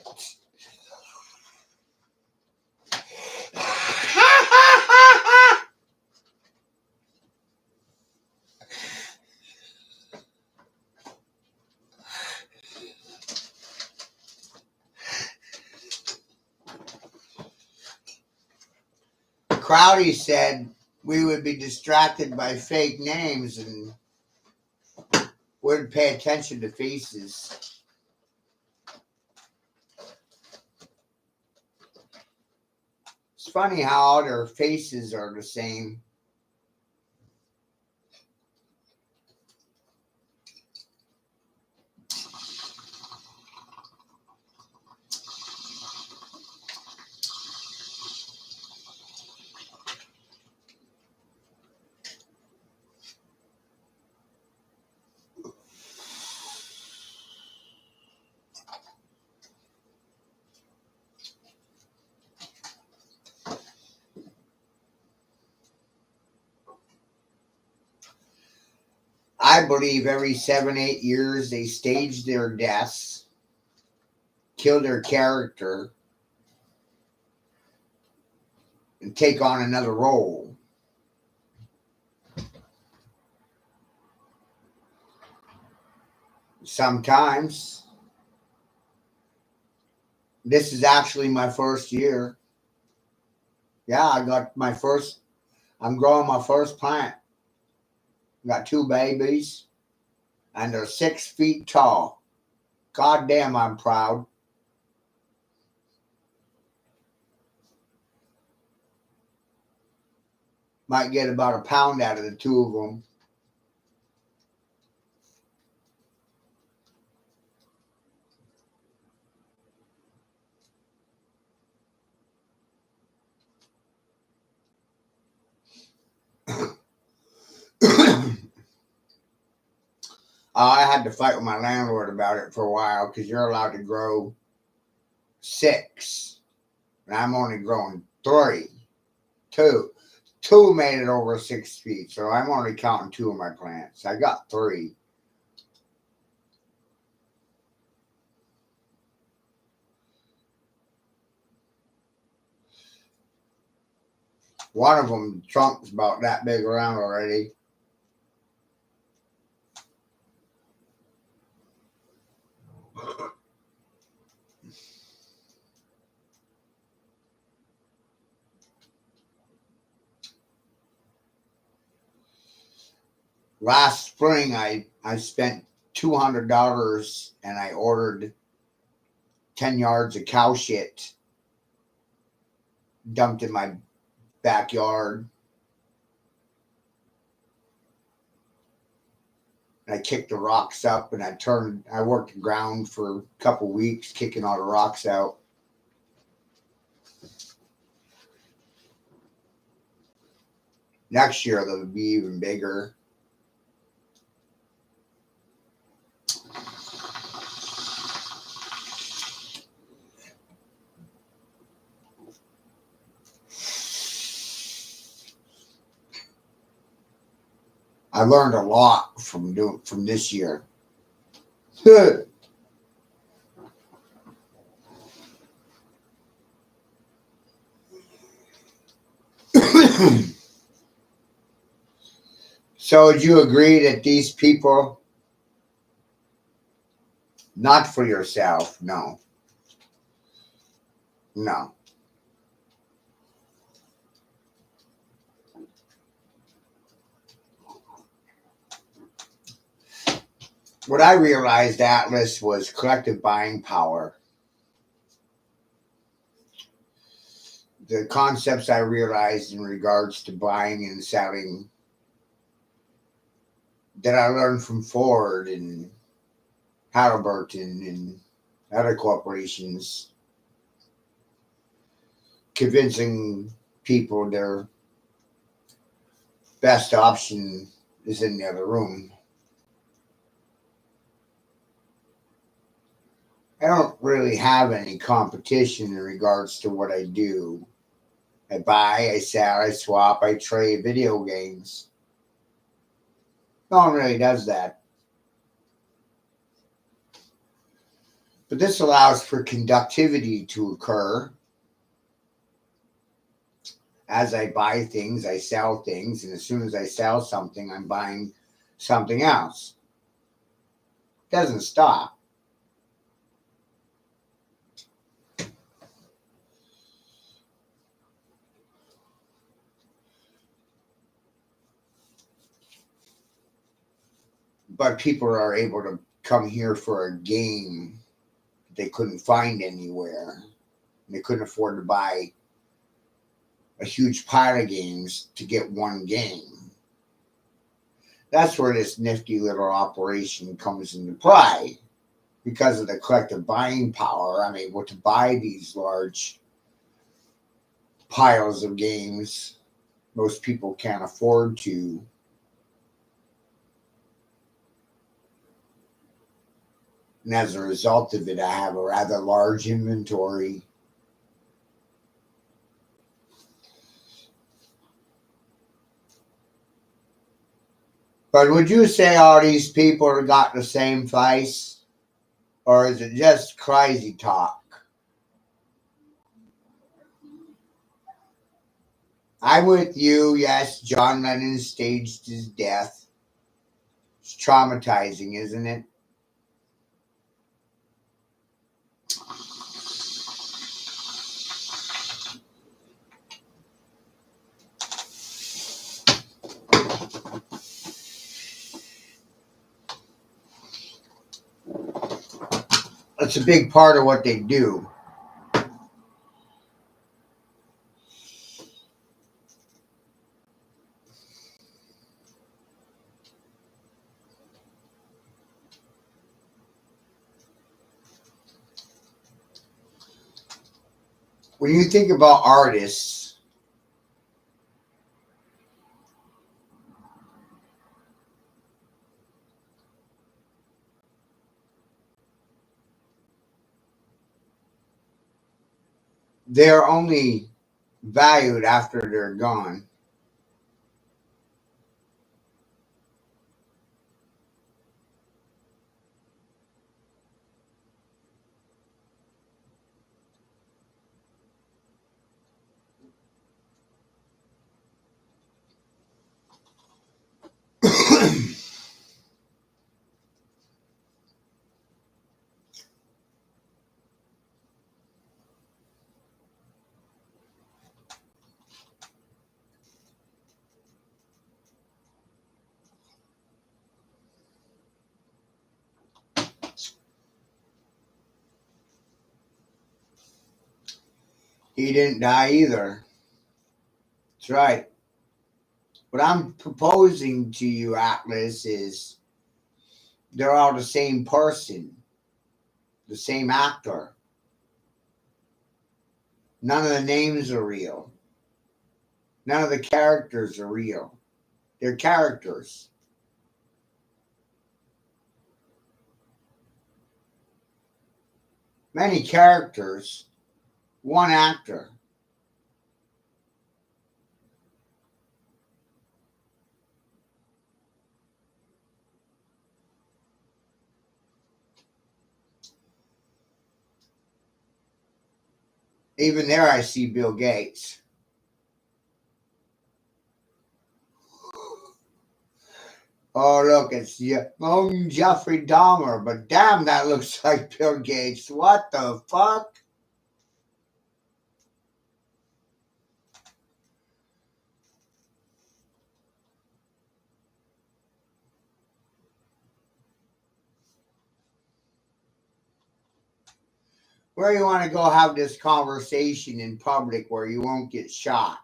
Crowdy said we would be distracted by fake names and wouldn't pay attention to faces. It's funny how all their faces are the same. I believe every 7, 8 years they stage their deaths, kill their character, and take on another role. Sometimes. This is actually my first year. Yeah, I'm growing my first plant. Got 2 babies, and they're 6 feet tall. God damn, I'm proud. Might get about a pound out of the two of them. I had to fight with my landlord about it for a while because you're allowed to grow 6, and I'm only growing 3. 2. 2 made it over 6 feet, so I'm only counting 2 of my plants. I got 3. One of them, trunk's about that big around already. Last spring, I spent $200 and I ordered 10 yards of cow shit dumped in my backyard. I kicked the rocks up and I worked the ground for a couple weeks, kicking all the rocks out. Next year, they'll be even bigger. I learned a lot from this year. So, would you agree that these people, not for yourself, no, no. What I realized, Atlas, was collective buying power. The concepts I realized in regards to buying and selling that I learned from Ford and Halliburton and other corporations, convincing people their best option is in the other room. I don't really have any competition in regards to what I do. I buy, I sell, I swap, I trade video games. No one really does that. But this allows for conductivity to occur. As I buy things, I sell things, and as soon as I sell something, I'm buying something else. It doesn't stop. But people are able to come here for a game they couldn't find anywhere. They couldn't afford to buy a huge pile of games to get one game. That's where this nifty little operation comes into play. Because of the collective buying power, I'm able to buy these large piles of games most people can't afford to. And as a result of it, I have a rather large inventory. But would you say all these people got the same face? Or is it just crazy talk? I'm with you. Yes, John Lennon staged his death. It's traumatizing, isn't it? It's a big part of what they do. When you think about artists, they're only valued after they're gone. He didn't die either. That's right. What I'm proposing to you, Atlas, is they're all the same person, the same actor. None of the names are real. None of the characters are real. They're characters. Many characters, one actor. Even there, I see Bill Gates. Oh, look, it's Jeffrey Dahmer, but damn, that looks like Bill Gates. What the fuck? Where you want to go have this conversation in public where you won't get shot?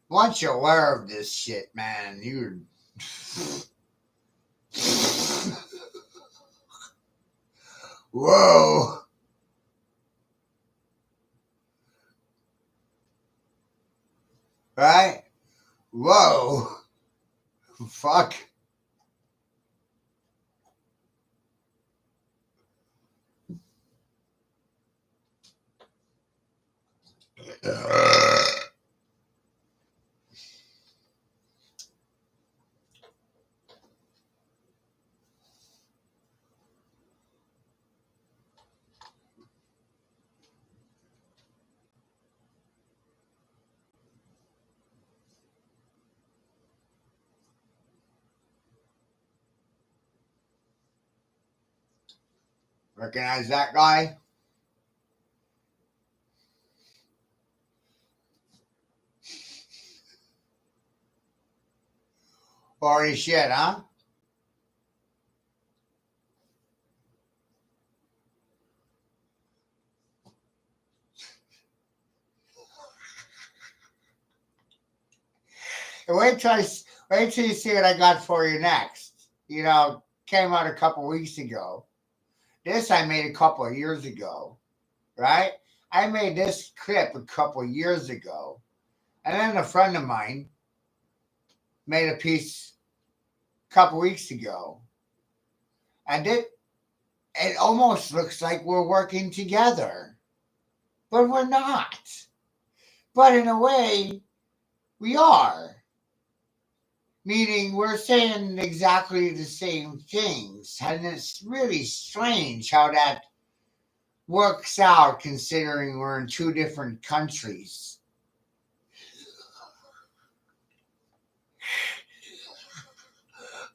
Once you're aware of this shit, man, you're. Whoa. Right? Whoa. Fuck. Recognize that guy? Holy shit, huh? Wait till you see what I got for you next. Came out a couple weeks ago. This I made a couple of years ago, right? I made this clip a couple of years ago. And then a friend of mine made a piece a couple weeks ago. And it almost looks like we're working together. But we're not. But in a way, we are. Meaning we're saying exactly the same things. And it's really strange how that works out considering we're in two different countries.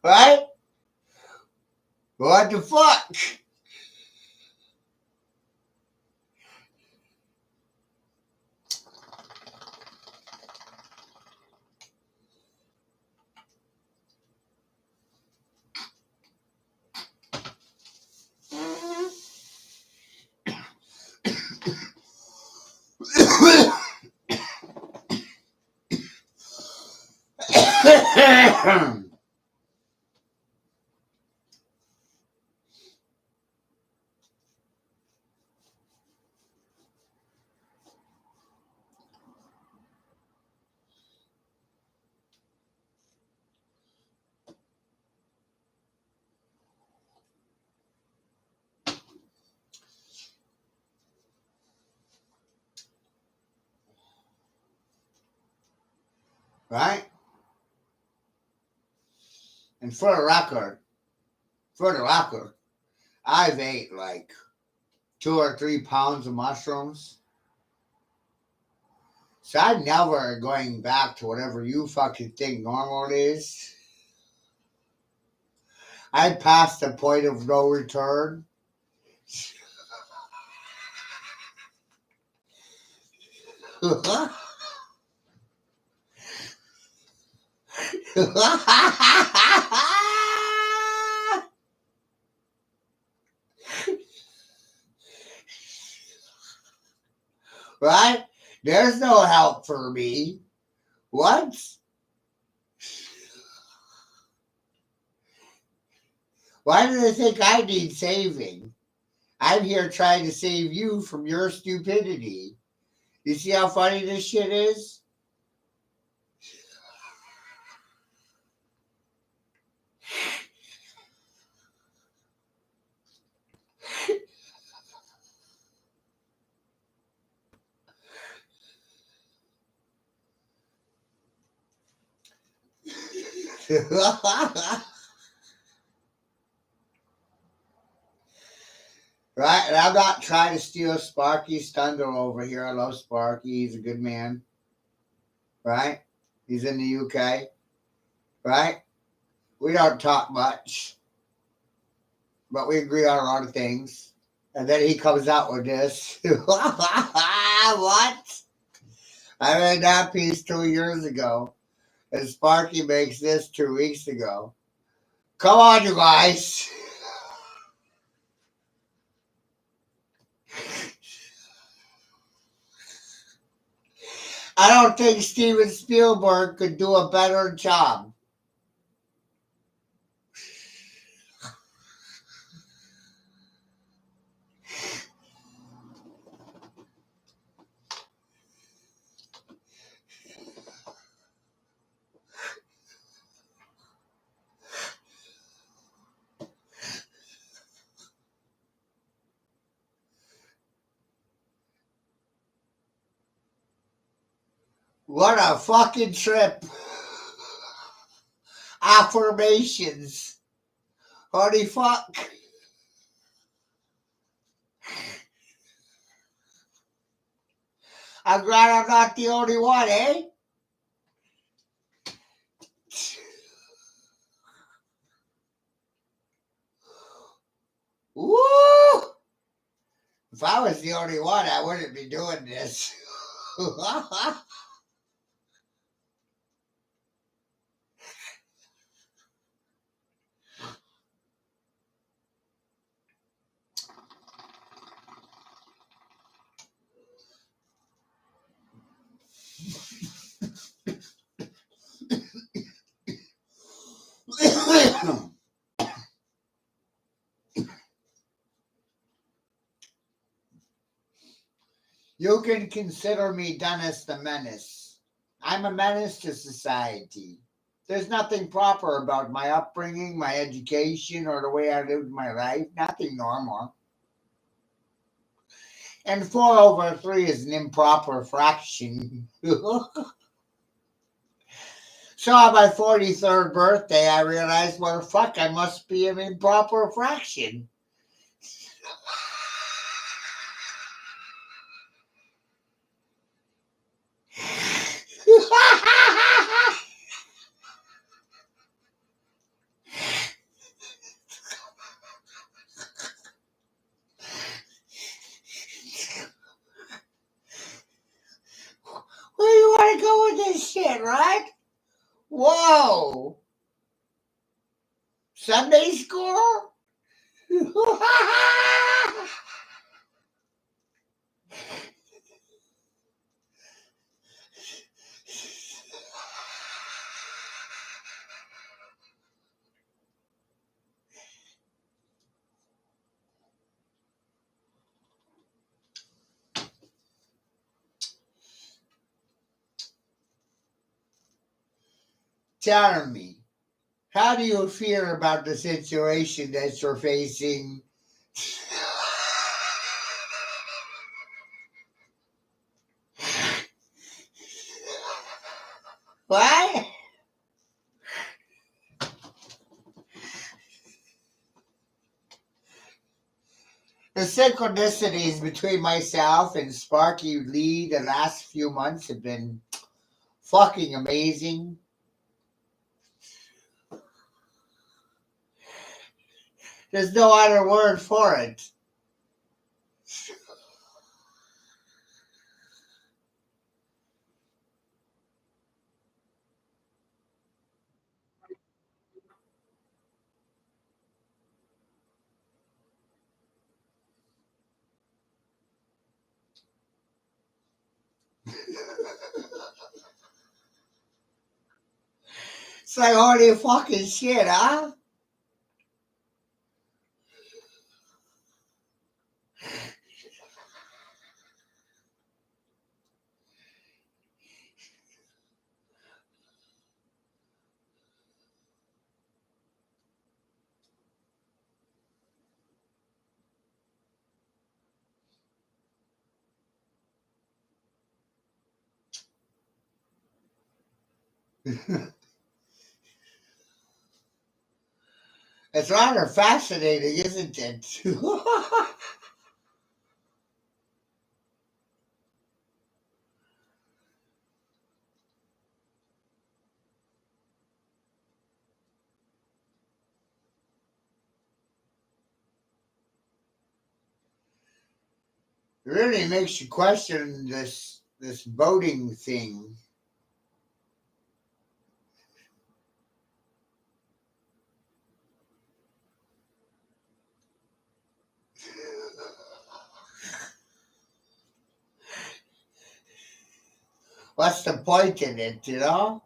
Right? What the fuck? Right? And for the record, I've ate like 2 or 3 pounds of mushrooms. So I'm never going back to whatever you fucking think normal is. I passed the point of no return. Right? There's no help for me. What? Why do they think I need saving? I'm here trying to save you from your stupidity. You see how funny this shit is? Right? And I'm not trying to steal Sparky's thunder over here. I love Sparky. He's a good man. Right? He's in the UK. Right? We don't talk much, but we agree on a lot of things. And then he comes out with this. What? I made that piece 2 years ago. And Sparky makes this 2 weeks ago. Come on, you guys. I don't think Steven Spielberg could do a better job. What a fucking trip. Affirmations. Holy fuck. I'm glad I'm not the only one, eh? Woo! If I was the only one, I wouldn't be doing this. You can consider me Dennis the Menace. I'm a menace to society. There's nothing proper about my upbringing, my education, or the way I lived my life. Nothing normal. And 4/3 is an improper fraction. So on my 43rd birthday, I realized, well, fuck, I must be an improper fraction. Where you want to go with this shit, right? Whoa! Sunday school? Tell me, how do you feel about the situation that you're facing? What? The synchronicities between myself and Sparky Lee the last few months have been fucking amazing. There's no other word for it. It's like holy fucking shit, huh? It's rather fascinating, isn't it? It really makes you question this voting thing. What's the point in it, you know?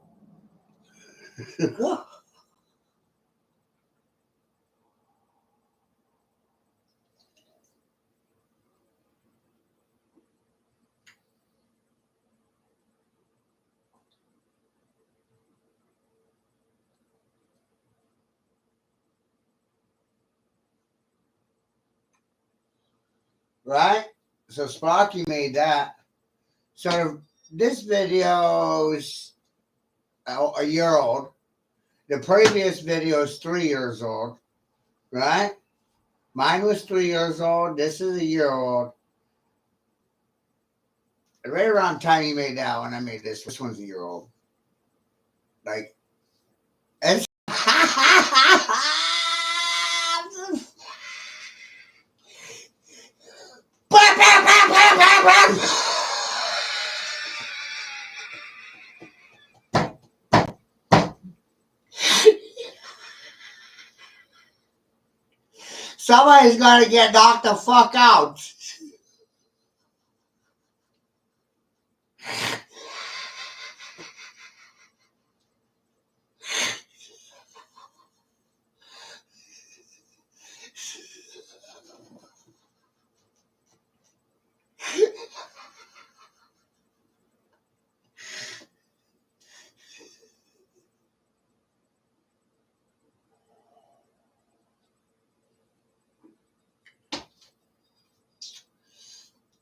Right? So Sparky made that. So this video is a year old. The previous video is 3 years old, right? Mine was 3 years old. This is a year old. Right around the time he made that one, I made this. This one's a year old. Like, it's. Somebody's gonna get knocked the fuck out.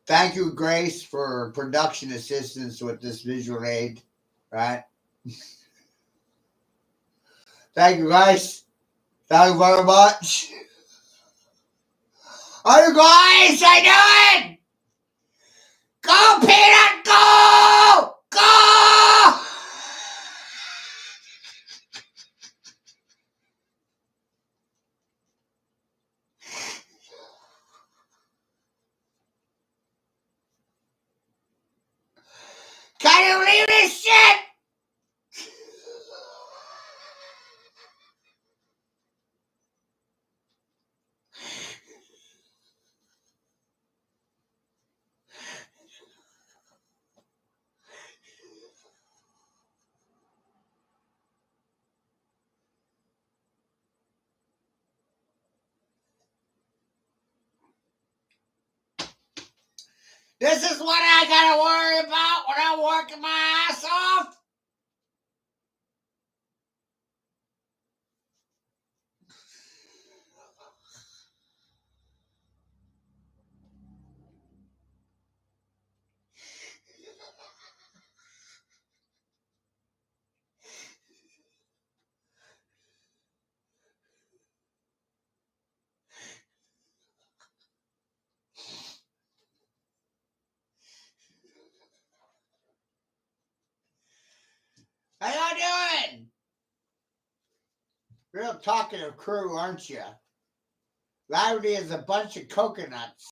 Thank you, Grace, for production assistance with this visual aid. Right? Thank you, guys. Thank you very much. How you guys? I doing? Go, Peanut! Go! Go! Can you believe this shit? This is what I gotta worry about when I'm working my ass off. How y'all doing? Real talkative crew, aren't you? Lively is a bunch of coconuts.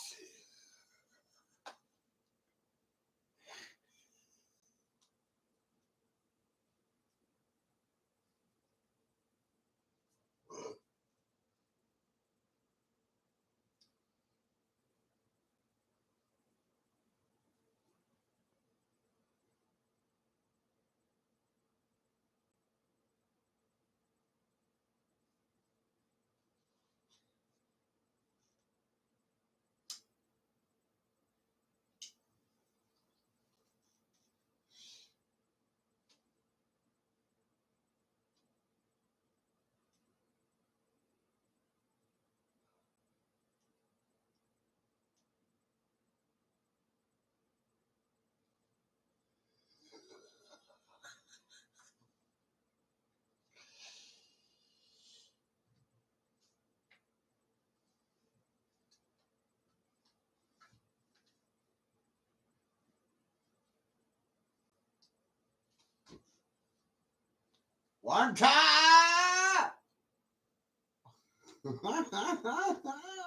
One time!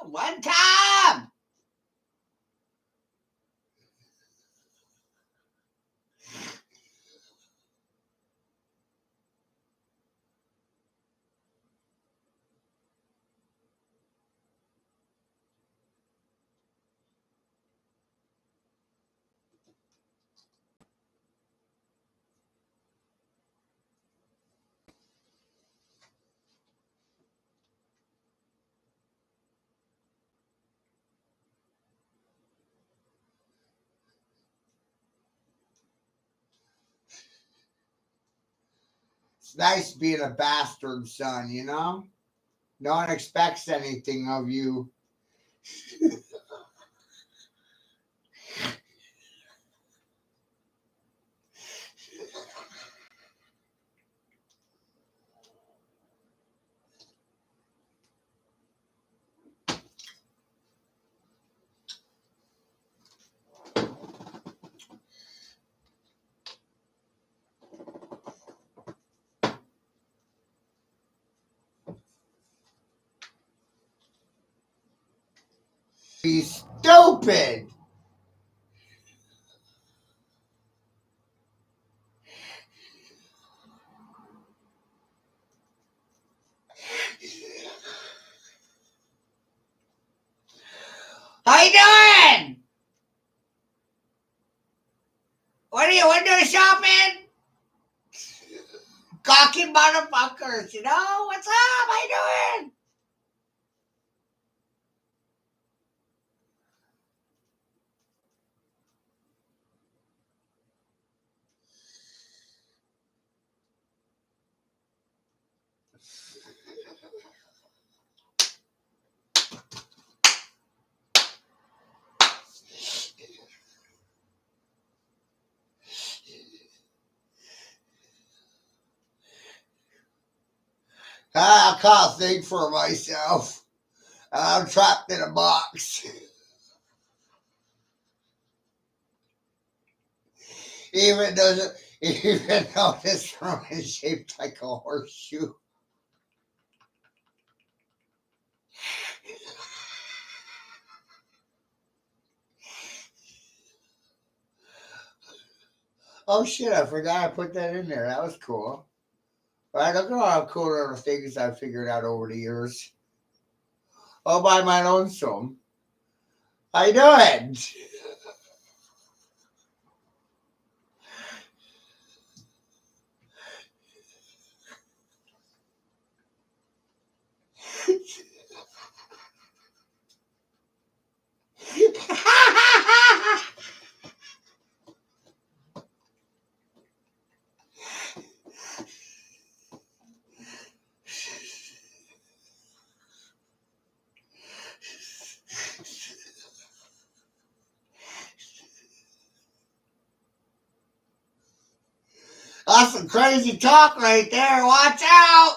One time! It's nice being a bastard son, you know? No one expects anything of you. Be stupid! How you doing? What are you window shopping? Cocky motherfuckers, you know? What's up? How you doing? I can't think for myself. I'm trapped in a box. Even though, even though this room is shaped like a horseshoe. Oh shit, I forgot I put that in there. That was cool. All right, look at all the cool little things I've figured out over the years. All by my lonesome. How you doing? That's some crazy talk right there. Watch out!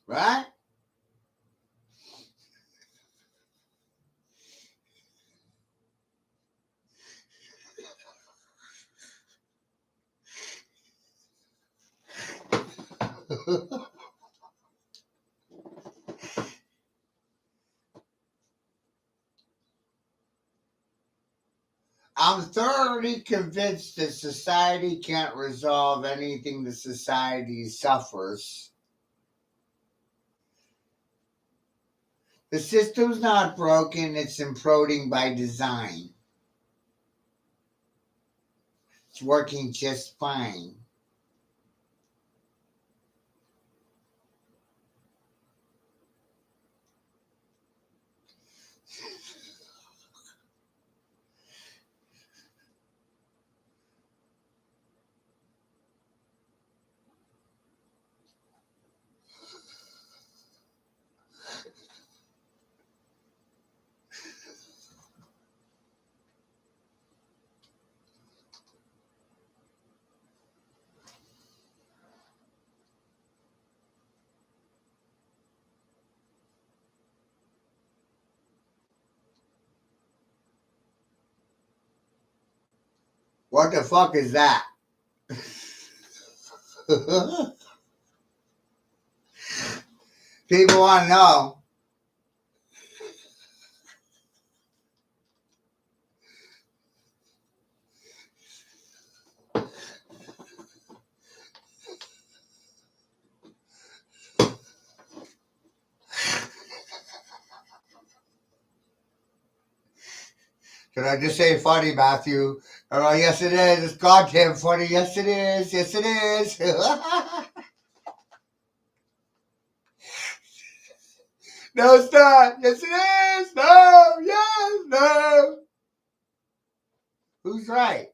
Right? I'm thoroughly convinced that society can't resolve anything the society suffers. The system's not broken, it's imploding by design. It's working just fine. What the fuck is that? People want to know. Should I just say funny, Matthew? Yes, it is. It's goddamn funny. Yes, it is. Yes, it is. No, it's not. Yes, it is. No, yes, no. Who's right?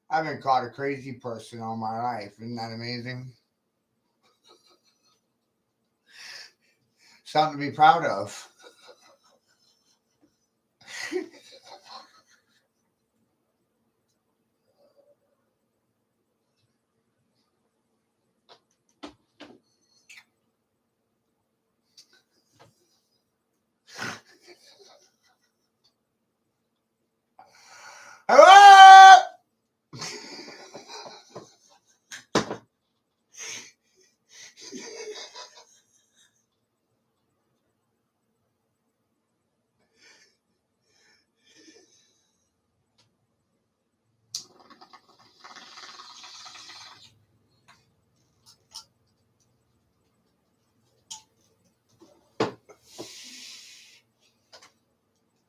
I've been called a crazy person all my life. Isn't that amazing? Something to be proud of. Hello!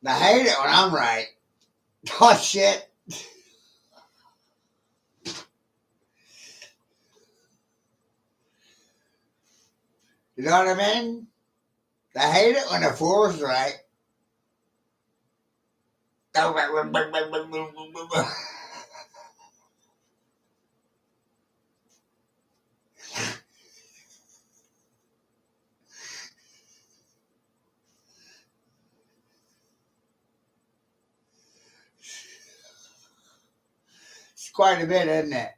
I hate it when I'm right. Oh, shit. You know what I mean? I hate it when the fool's right. quite a bit, isn't it?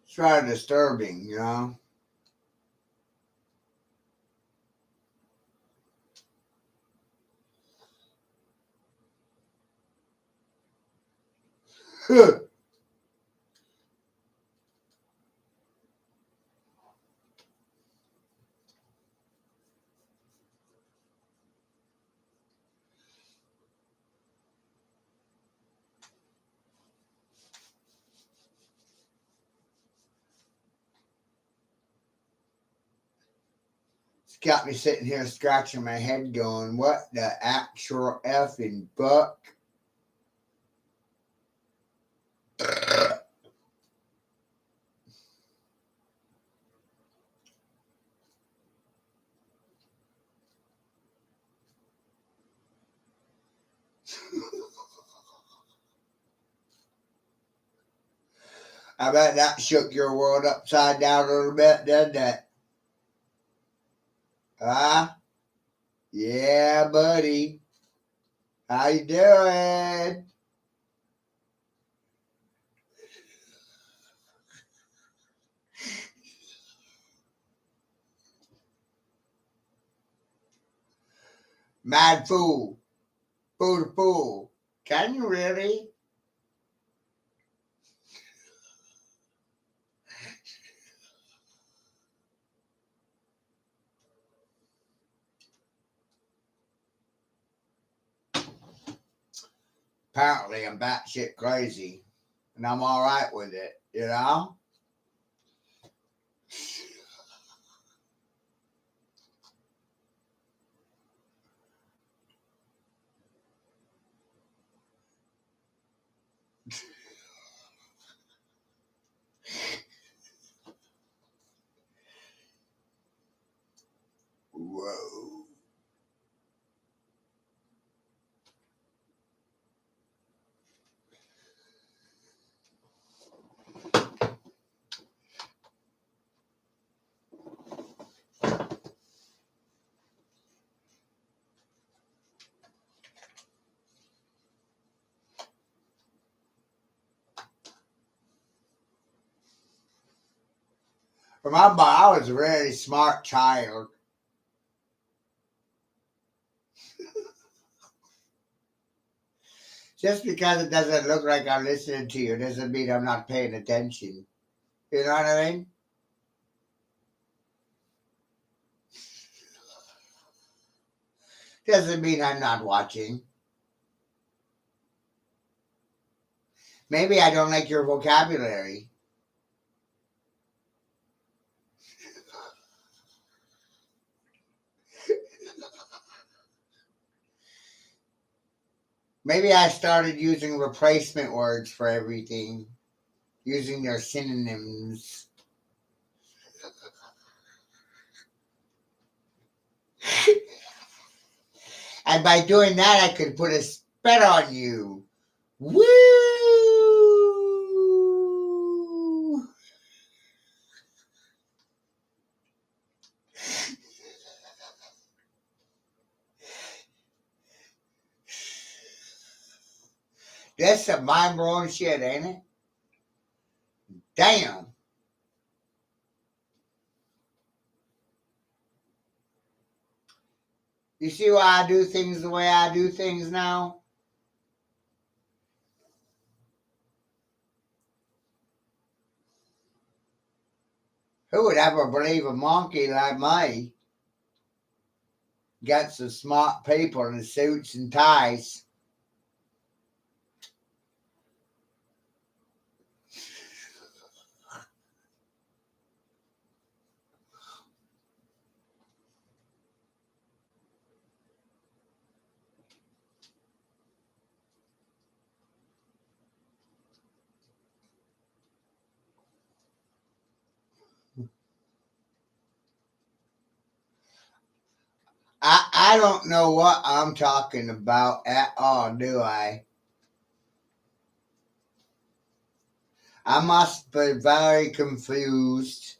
It's rather disturbing, you know? It's got me sitting here scratching my head going, what the actual effing buck? I bet that shook your world upside down a little bit, didn't it? Huh? Yeah, buddy. How you doing? Mad fool. Fool to fool. Can you really? Apparently I'm batshit crazy. And I'm alright with it, you know? Whoa. Remember, I was a really smart child. Just because it doesn't look like I'm listening to you doesn't mean I'm not paying attention. You know what I mean? Doesn't mean I'm not watching. Maybe I don't like your vocabulary. Maybe I started using replacement words for everything, using their synonyms. And by doing that, I could put a spell on you. Woo! That's some mind blowing shit, ain't it? Damn. You see why I do things the way I do things now? Who would ever believe a monkey like me? got some smart people in suits and ties. I don't know what I'm talking about at all, do I? I must be very confused.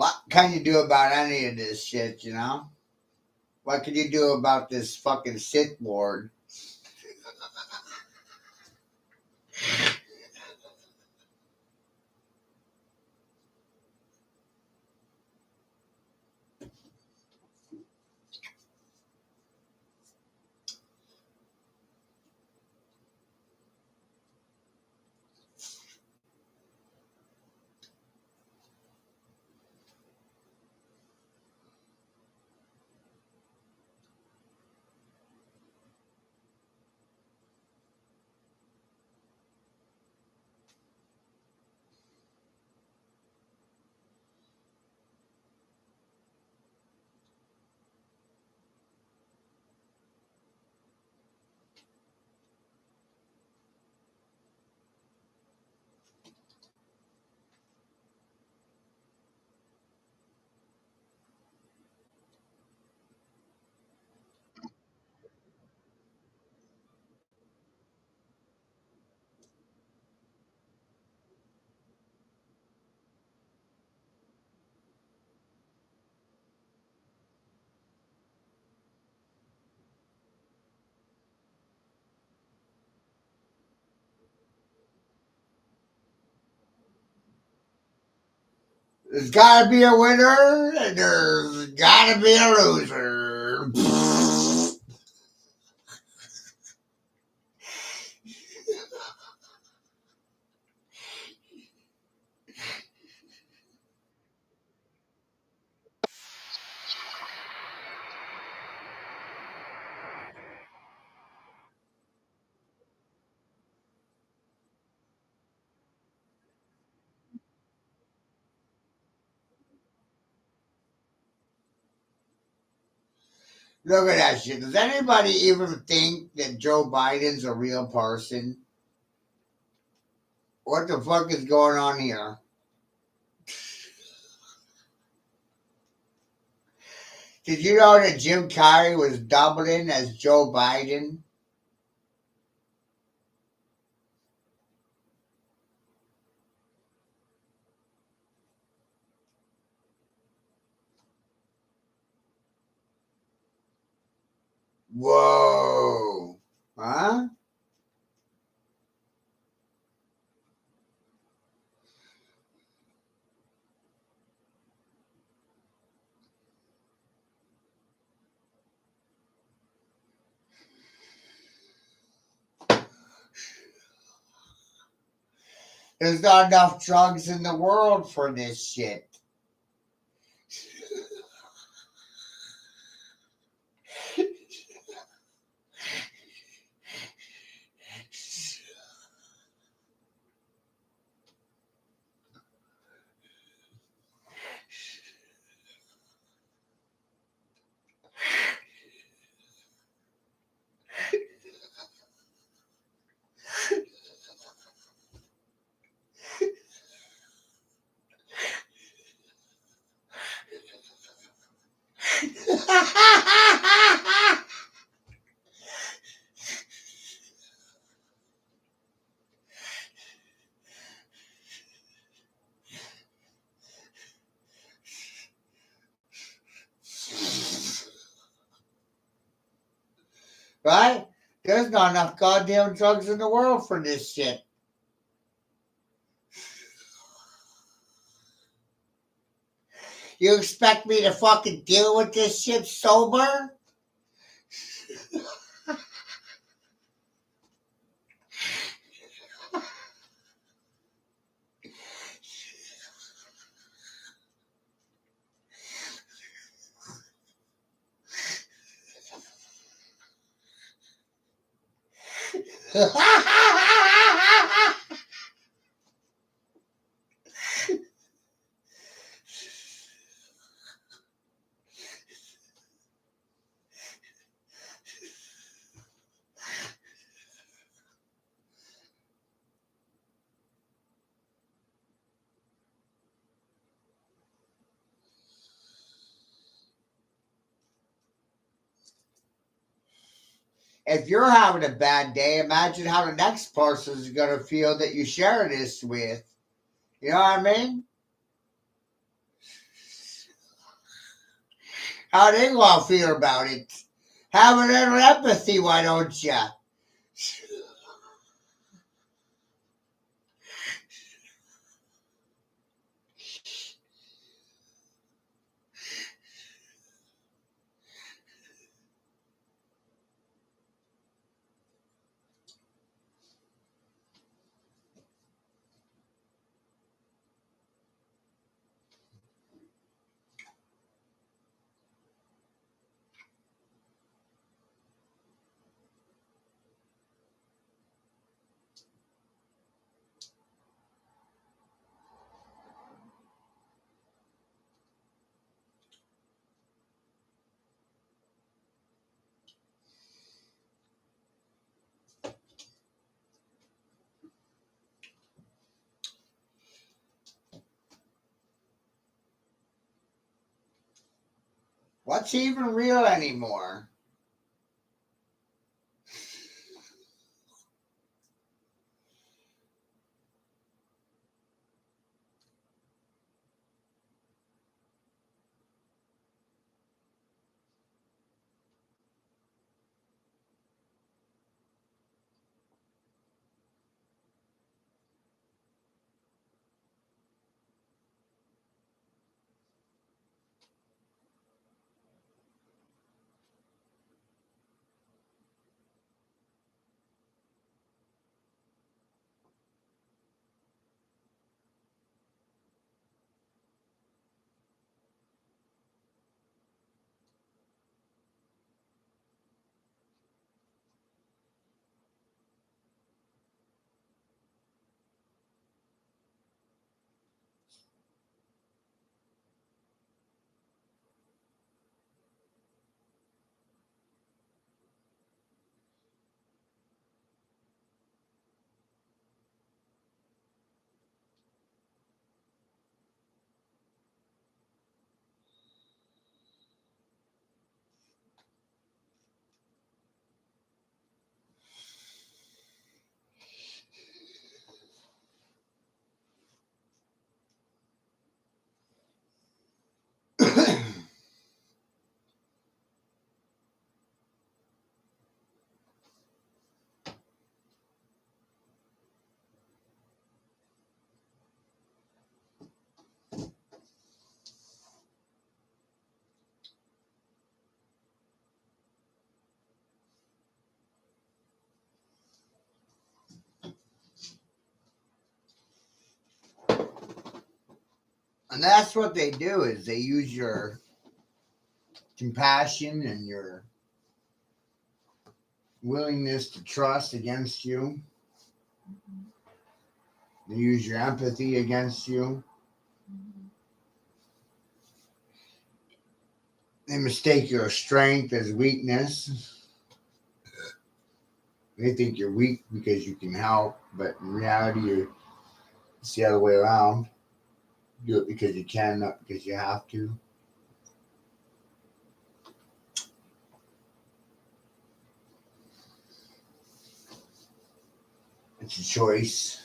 What can you do about any of this shit, you know? What can you do about this fucking Sith Lord? There's gotta be a winner, and there's gotta be a loser. Look at that shit. Does anybody even think that Joe Biden's a real person? What the fuck is going on here? Did you know that Jim Carrey was doubling as Joe Biden? Whoa. Huh? There's not enough drugs in the world for this shit. Right? There's not enough goddamn drugs in the world for this shit. You expect me to fucking deal with this shit sober? If you're having a bad day, imagine how the next person's gonna feel that you share this with. You know what I mean? How they gonna feel about it? Have a little empathy, why don't you? What's even real anymore? And that's what they do is they use your compassion and your willingness to trust against you. They use your empathy against you. They mistake your strength as weakness. They think you're weak because you can help, but in reality, it's the other way around. You do it because you can, not because you have to. It's a choice.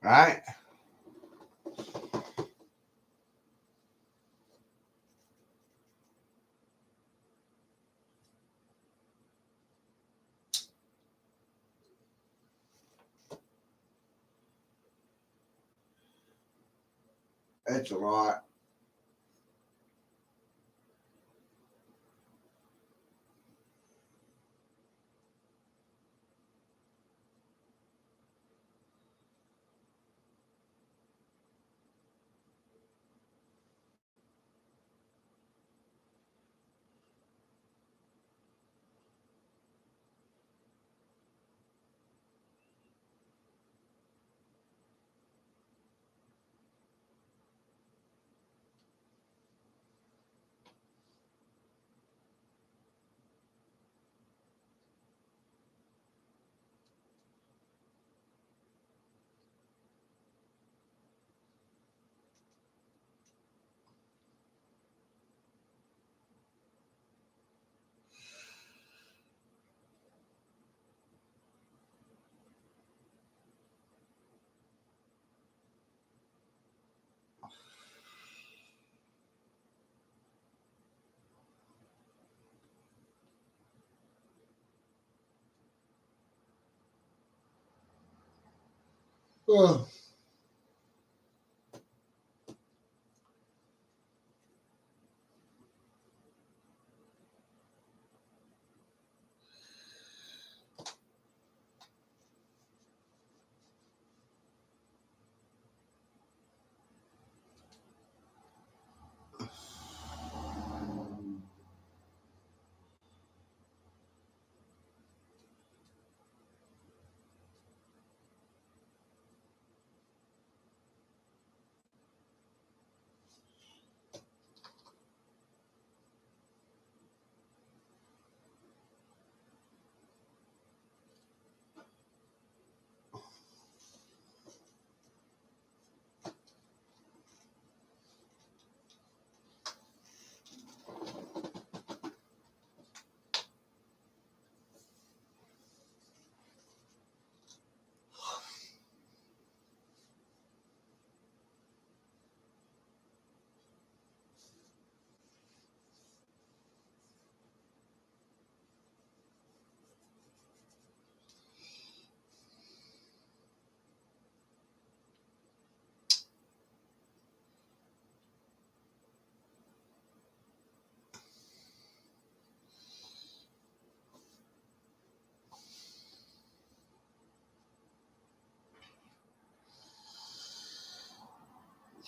Right? It's a lot. Ugh.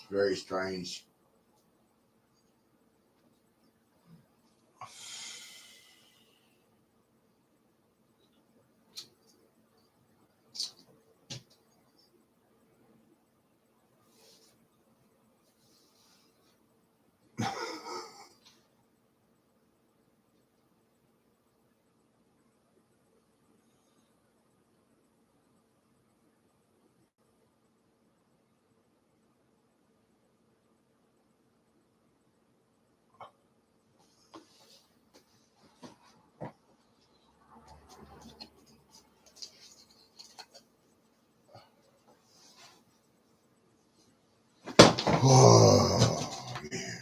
It's very strange. Oh, man.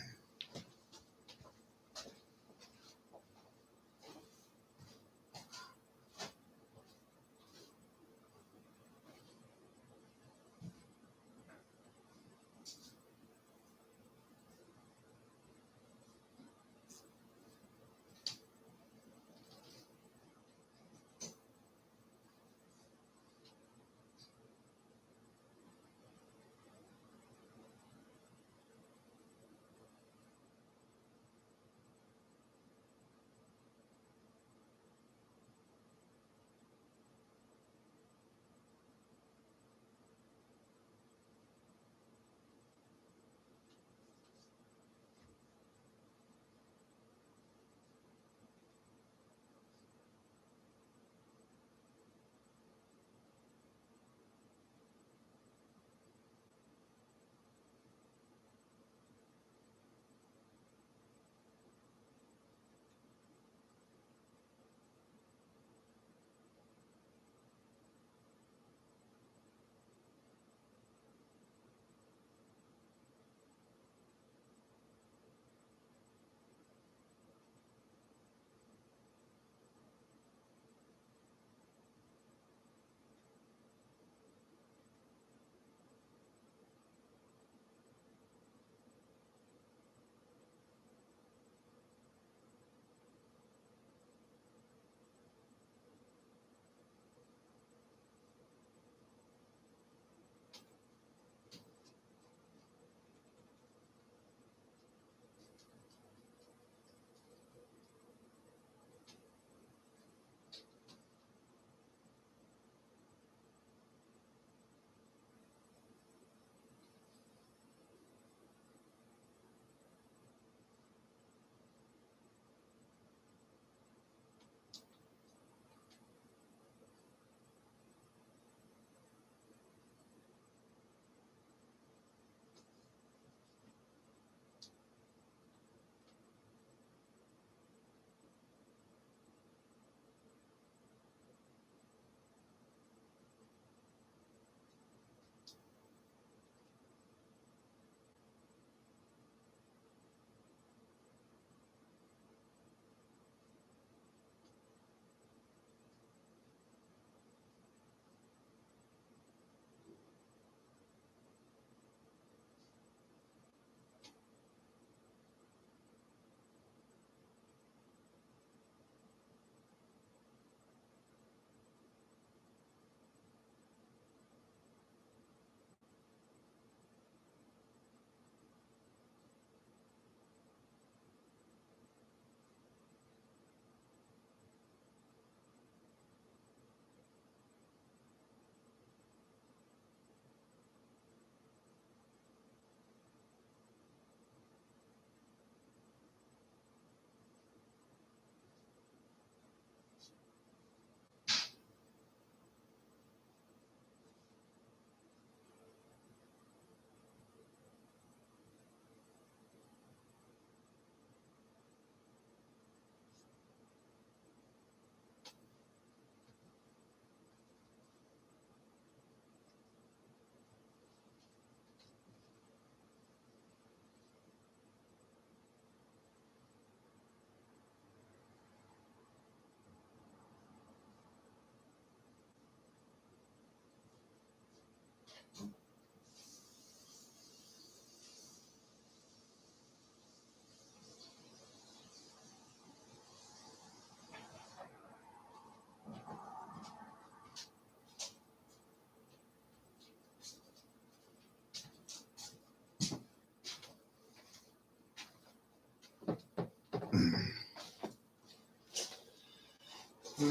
So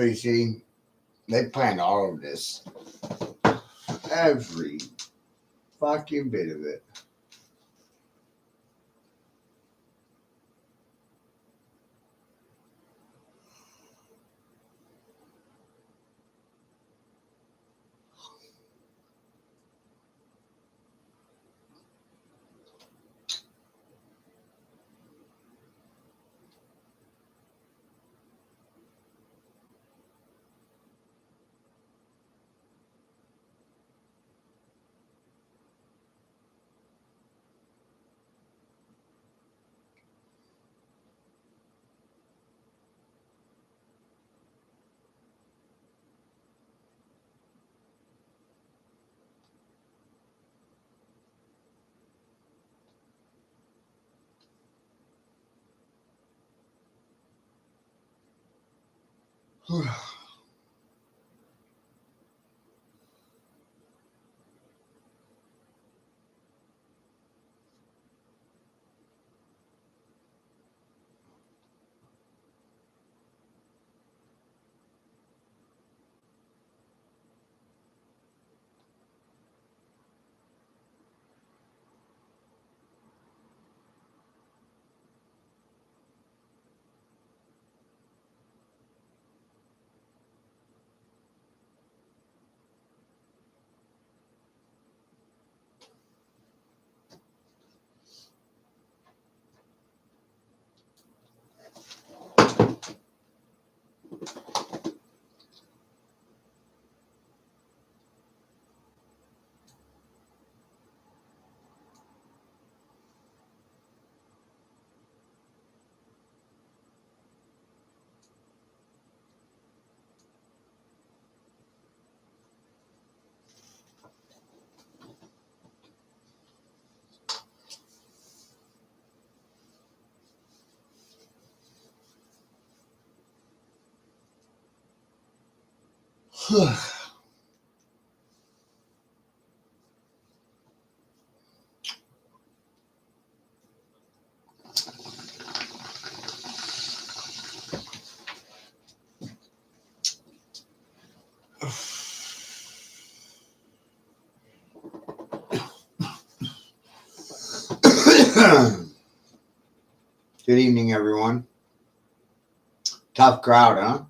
you see, they planned all of this. Every fucking bit of it. Good evening, everyone. Tough crowd, huh?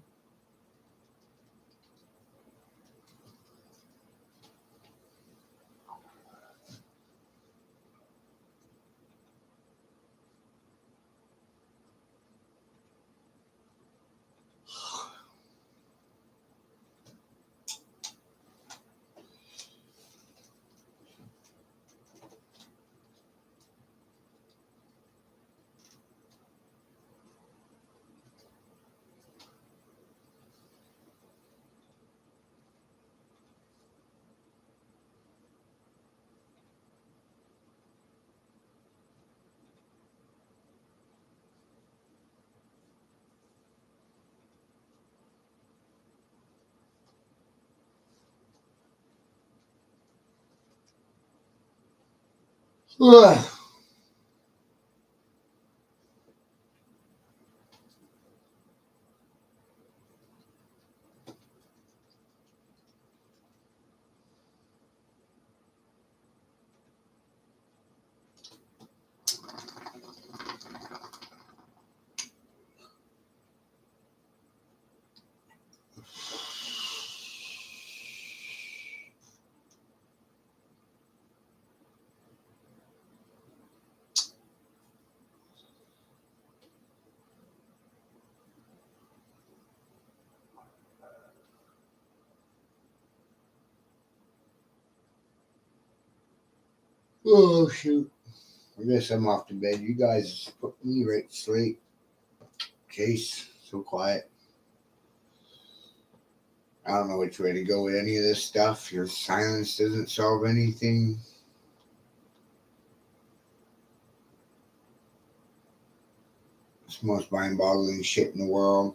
Oh, shoot. I guess I'm off to bed. You guys put me right to sleep. Case, so quiet. I don't know which way to go with any of this stuff. Your silence doesn't solve anything. It's the most mind boggling shit in the world.